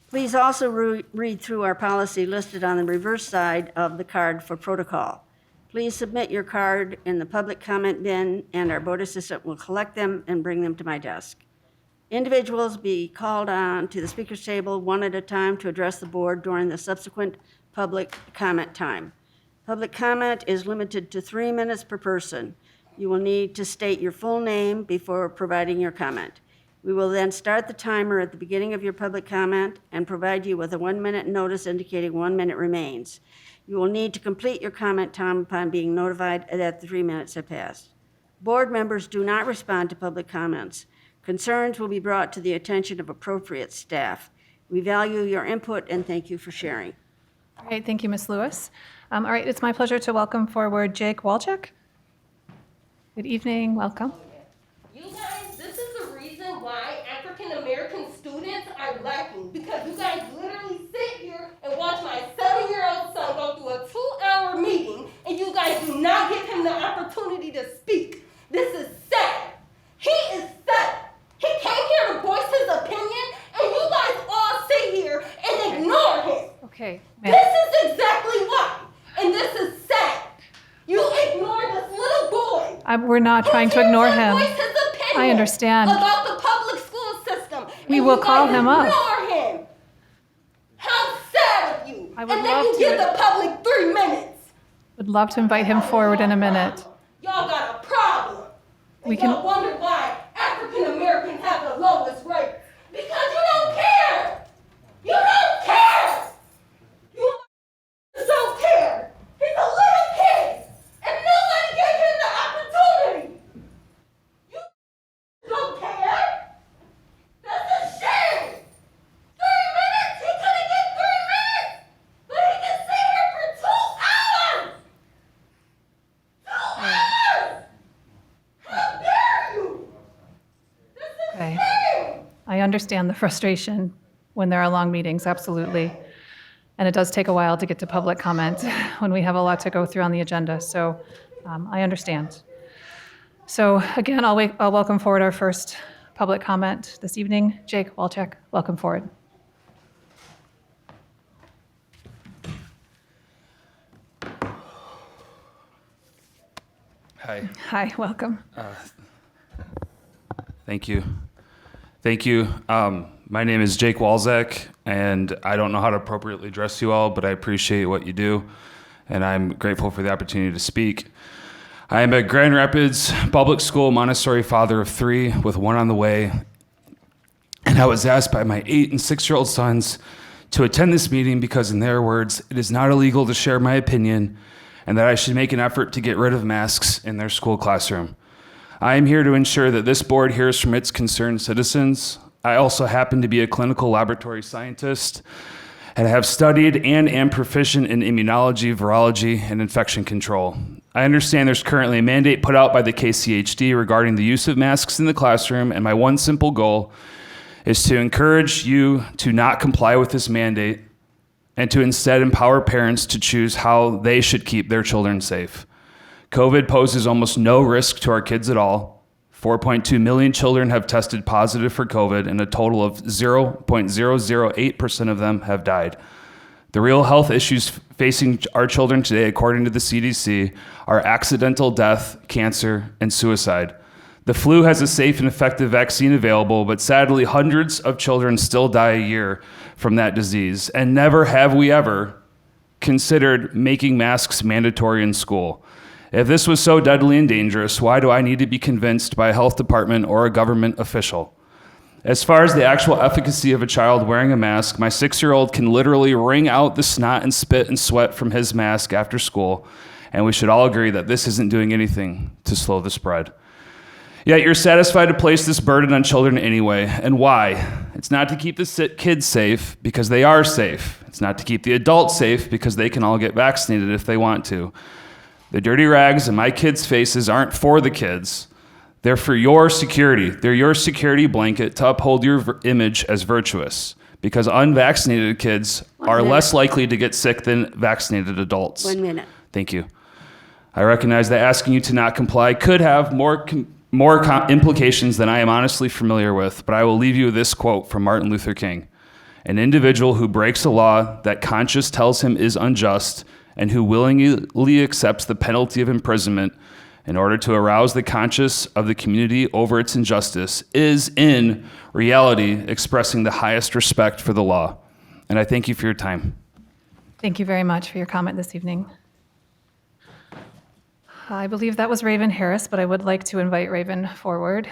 Please also read through our policy listed on the reverse side of the card for protocol. Please submit your card in the public comment bin, and our board assistant will collect them and bring them to my desk. Individuals be called on to the speaker's table one at a time to address the board during the subsequent public comment time. Public comment is limited to 3 minutes per person. You will need to state your full name before providing your comment. We will then start the timer at the beginning of your public comment and provide you with a 1-minute notice indicating 1 minute remains. You will need to complete your comment time upon being notified that the 3 minutes have passed. Board members do not respond to public comments. Concerns will be brought to the attention of appropriate staff. We value your input and thank you for sharing. All right, thank you, Ms. Lewis. All right, it's my pleasure to welcome forward Jake Walczak. Good evening, welcome. You guys, this is the reason why African American students are lacking, because you guys literally sit here and watch my 7-year-old son go through a 2-hour meeting and you guys do not give him the opportunity to speak. This is sad. He is sad. He came here to voice his opinion and you guys all sit here and ignore him. Okay. This is exactly why. And this is sad. You ignore this little boy. We're not trying to ignore him. Voice his opinion I understand. about the public school system. We and will you call guys him up. Ignore him. How sad of you. I would and then love you to. give the public 3 minutes. Would love to invite him forward in a minute. Y'all got a problem. We And y'all can. wonder why African Americans have the lowest rate. Because you don't care. You don't care. You don't care. He's a little kid. And nobody gave him the opportunity. You don't care. That's a shame. 3 minutes? He couldn't get 3 minutes. But he can sit here for 2 hours. 2 hours. How dare you? This is Okay. shame. I understand the frustration when there are long meetings, absolutely. And it does take a while to get to public comment when we have a lot to go through on the agenda, so I understand. So again, I'll welcome forward our first public comment this evening. Jake Walczak, welcome forward. Hi. Hi, welcome. Thank you. Thank you. My name is Jake Walczak, and I don't know how to appropriately address you all, but I appreciate what you do, and I'm grateful for the opportunity to speak. I am a Grand Rapids public school Montessori father of 3 with 1 on the way, and I was asked by my 8 and 6-year-old sons to attend this meeting because, in their words, it is not illegal to share my opinion and that I should make an effort to get rid of masks in their school classroom. I am here to ensure that this board hears from its concerned citizens. I also happen to be a clinical laboratory scientist and have studied and am proficient in immunology, virology, and infection control. I understand there's currently a mandate put out by the KCHD regarding the use of masks in the classroom, and my one simple goal is to encourage you to not comply with this mandate and to instead empower parents to choose how they should keep their children safe. COVID poses almost no risk to our kids at all. 4.2 million children have tested positive for COVID, and a total of 0.008% of them have died. The real health issues facing our children today, according to the CDC, are accidental death, cancer, and suicide. The flu has a safe and effective vaccine available, but sadly, hundreds of children still die a year from that disease, and never have we ever considered making masks mandatory in school. If this was so deadly and dangerous, why do I need to be convinced by a health department or a government official? As far as the actual efficacy of a child wearing a mask, my 6-year-old can literally wring out the snot and spit and sweat from his mask after school, and we should all agree that this isn't doing anything to slow the spread. Yet you're satisfied to place this burden on children anyway, and why? It's not to keep the kids safe, because they are safe. It's not to keep the adults safe, because they can all get vaccinated if they want to. The dirty rags in my kids' faces aren't for the kids. They're for your security. They're your security blanket to uphold your image as virtuous, because unvaccinated kids are less likely to get sick than vaccinated adults. 1 minute. Thank you. I recognize that asking you to not comply could have more implications than I am honestly familiar with, but I will leave you with this quote from Martin Luther King. An individual who breaks a law that conscience tells him is unjust and who willingly accepts the penalty of imprisonment in order to arouse the conscience of the community over its injustice is, in reality, expressing the highest respect for the law. And I thank you for your time. Thank you very much for your comment this evening. I believe that was Raven Harris, but I would like to invite Raven forward.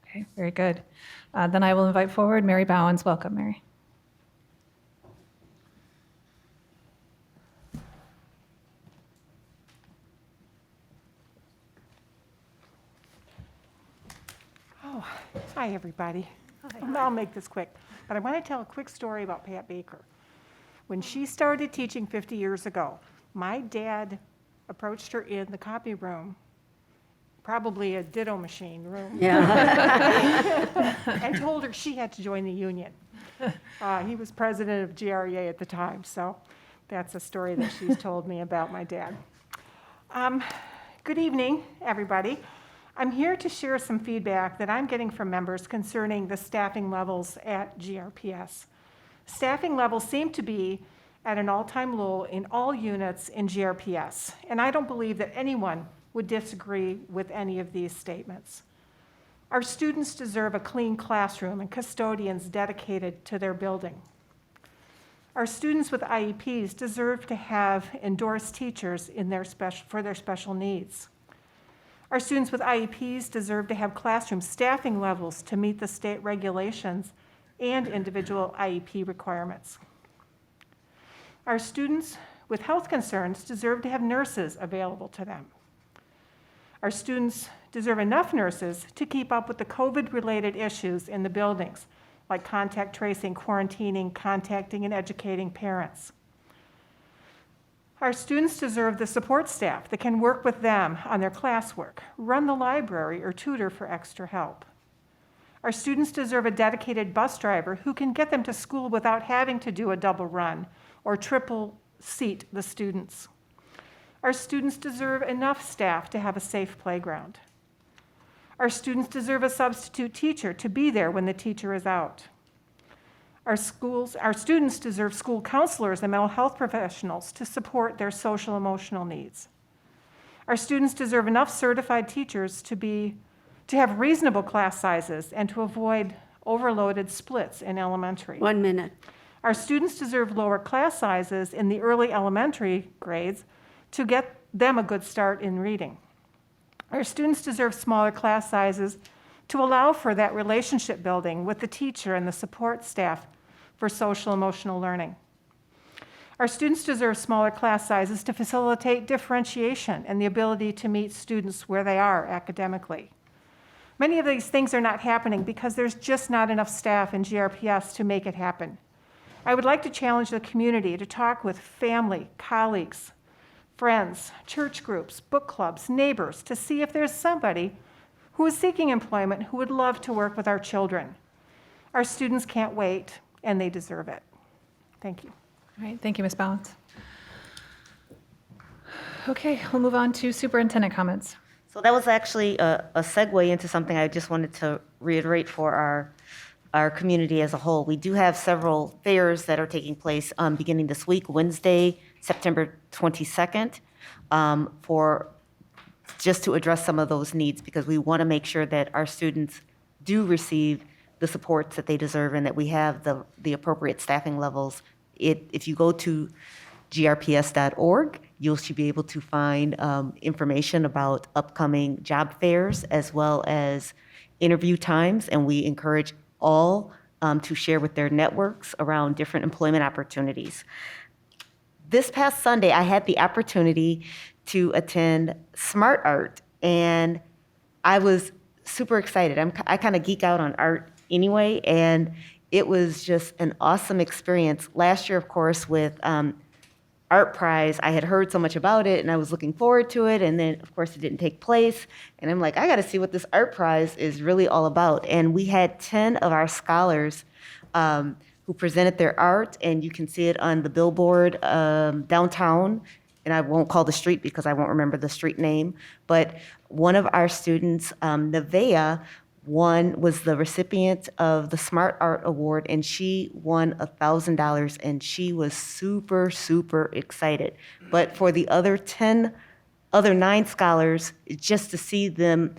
Okay, very good. Then I will invite forward Mary Bowens. Welcome, Mary. Oh, hi, everybody. I'll make this quick, but I want to tell a quick story about Pat Baker. When she started teaching 50 years ago, my dad approached her in the copy room, probably a ditto machine room. Yeah. And told her she had to join the union. He was president of GREA at the time, so that's a story that she's told me about my dad. Good evening, everybody. I'm here to share some feedback that I'm getting from members concerning the staffing levels at GRPS. Staffing levels seem to be at an all-time low in all units in GRPS, and I don't believe that anyone would disagree with any of these statements. Our students deserve a clean classroom and custodians dedicated to their building. Our students with IEPs deserve to have endorsed teachers for their special needs. Our students with IEPs deserve to have classroom staffing levels to meet the state regulations and individual IEP requirements. Our students with health concerns deserve to have nurses available to them. Our students deserve enough nurses to keep up with the COVID-related issues in the buildings, like contact tracing, quarantining, contacting, and educating parents. Our students deserve the support staff that can work with them on their classwork, run the library, or tutor for extra help. Our students deserve a dedicated bus driver who can get them to school without having to do a double run or triple seat the students. Our students deserve enough staff to have a safe playground. Our students deserve a substitute teacher to be there when the teacher is out. Our students deserve school counselors and mental health professionals to support their social emotional needs. Our students deserve enough certified teachers to have reasonable class sizes and to avoid overloaded splits in elementary. 1 minute. Our students deserve lower class sizes in the early elementary grades to get them a good start in reading. Our students deserve smaller class sizes to allow for that relationship building with the teacher and the support staff for social emotional learning. Our students deserve smaller class sizes to facilitate differentiation and the ability to meet students where they are academically. Many of these things are not happening because there's just not enough staff in GRPS to make it happen. I would like to challenge the community to talk with family, colleagues, friends, church groups, book clubs, neighbors, to see if there's somebody who is seeking employment who would love to work with our children. Our students can't wait, and they deserve it. Thank you. All right, thank you, Ms. Bowens. Okay, we'll move on to superintendent comments. So that was actually a segue into something I just wanted to reiterate for our community as a whole. We do have several fairs that are taking place beginning this week, Wednesday, September 22nd, just to address some of those needs, because we want to make sure that our students do receive the supports that they deserve and that we have the appropriate staffing levels. If you go to grps.org, you should be able to find information about upcoming job fairs as well as interview times, and we encourage all to share with their networks around different employment opportunities. This past Sunday, I had the opportunity to attend Smart Art, and I was super excited. I kind of geek out on art anyway, and it was just an awesome experience. Last year, of course, with Art Prize, I had heard so much about it, and I was looking forward to it, and then, of course, it didn't take place, and I'm like, I got to see what this Art Prize is really all about. And we had 10 of our scholars who presented their art, and you can see it on the billboard downtown and I won't call the street because I won't remember the street name, but one of our students, Nevaeh, was the recipient of the Smart Art Award, and she won $1,000, and she was super, super excited. But for the other 9 scholars, just to see them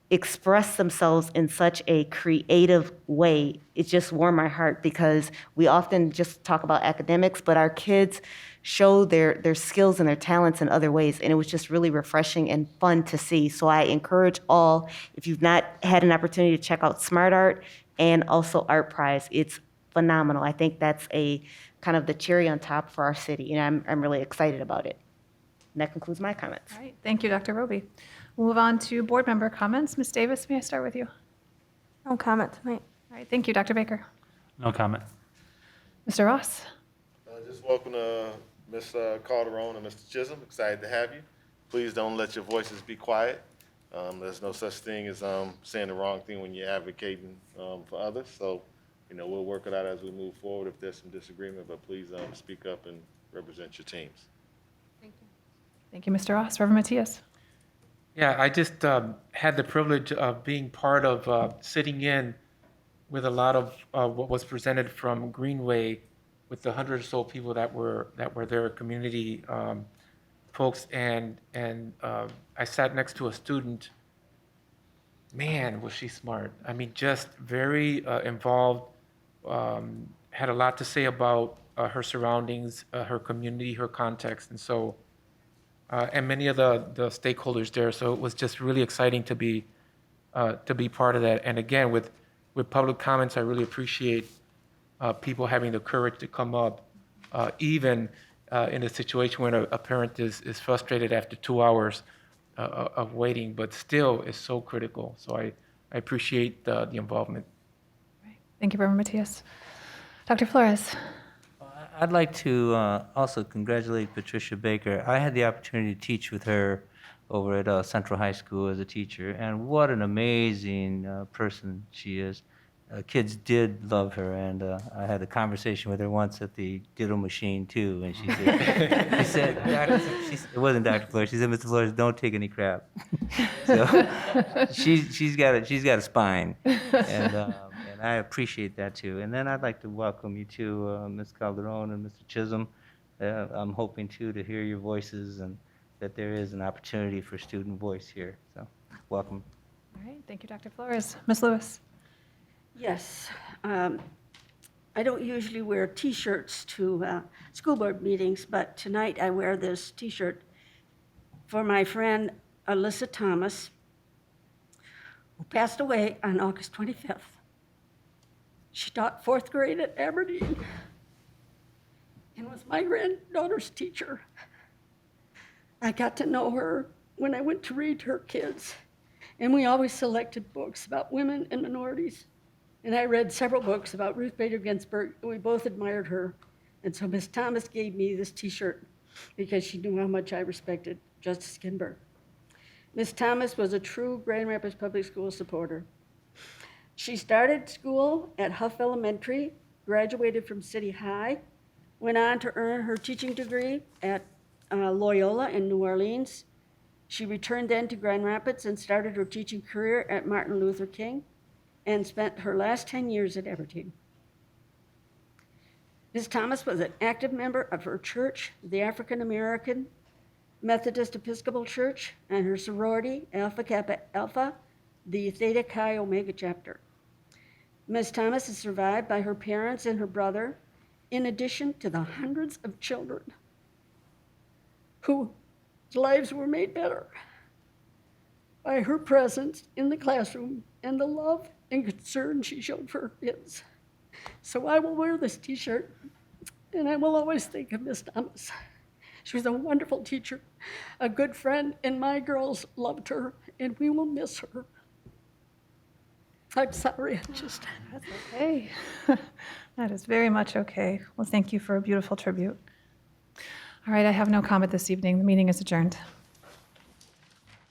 express themselves in such a creative way, it just warmed my heart, because we often just talk about academics, but our kids show their skills and their talents in other ways, and it was just really refreshing and fun to see. So I encourage all, if you've not had an opportunity to check out Smart Art and also Art Prize, it's phenomenal. I think that's a kind of the cherry on top for our city, and I'm really excited about it. And that concludes my comments. All right, thank you, Dr. Roby. We'll move on to board member comments. Ms. Davis, may I start with you? No comment tonight. All right, thank you, Dr. Baker. No comment. Mr. Ross? Just welcome to Ms. Calderon and Mr. Chisholm. Excited to have you. Please don't let your voices be quiet. There's no such thing as saying the wrong thing when you're advocating for others. So, we'll work it out as we move forward if there's some disagreement, but please speak up and represent your teams. Thank you, Mr. Ross. Reverend Matias? Yeah, I just had the privilege of being part of sitting in with a lot of what was presented from Greenway, with the 100 or so people that were there, community folks, and I sat next to a student. Man, was she smart! I mean, just very involved. Had a lot to say about her surroundings, her community, her context, and so. And many of the stakeholders there. So it was just really exciting to be part of that. And again, with public comments, I really appreciate people having the courage to come up, even in a situation when a parent is frustrated after 2 hours of waiting, but still is so critical. So I appreciate the involvement. Thank you, Reverend Matias. Dr. Flores? I'd like to also congratulate Patricia Baker. I had the opportunity to teach with her over at Central High School as a teacher, and what an amazing person she is. Kids did love her, and I had a conversation with her once at the Diddle Machine too, and she said, it wasn't Dr. Flores. She said, "Mr. Flores, don't take any crap." So she's got a spine, and I appreciate that too. And then I'd like to welcome you to Ms. Calderon and Mr. Chisholm. I'm hoping too to hear your voices, and that there is an opportunity for student voice here. So welcome. All right, thank you, Dr. Flores. Ms. Lewis? Yes. I don't usually wear T-shirts to school board meetings, but tonight I wear this T-shirt for my friend Alyssa Thomas, who passed away on August 25th. She taught 4th grade at Aberdeen and was my granddaughter's teacher. I got to know her when I went to read to her kids, and we always selected books about women and minorities. And I read several books about Ruth Bader Ginsburg, and we both admired her. And so Ms. Thomas gave me this T-shirt because she knew how much I respected Justice Ginsburg. Ms. Thomas was a true Grand Rapids Public School supporter. She started school at Huff Elementary, graduated from City High, went on to earn her teaching degree at Loyola in New Orleans. She returned then to Grand Rapids and started her teaching career at Martin Luther King, and spent her last 10 years at Aberdeen. Ms. Thomas was an active member of her church, the African American Methodist Episcopal Church, and her sorority, Alpha Kappa Alpha, the Theta Chi Omega chapter. Ms. Thomas is survived by her parents and her brother, in addition to the hundreds of children whose lives were made better by her presence in the classroom and the love and concern she showed for her kids. So I will wear this T-shirt, and I will always think of Ms. Thomas. She was a wonderful teacher, a good friend, and my girls loved her, and we will miss her. I'm sorry, That's okay. That is very much okay. Well, thank you for a beautiful tribute. All right, I have no comment this evening. The meeting is adjourned.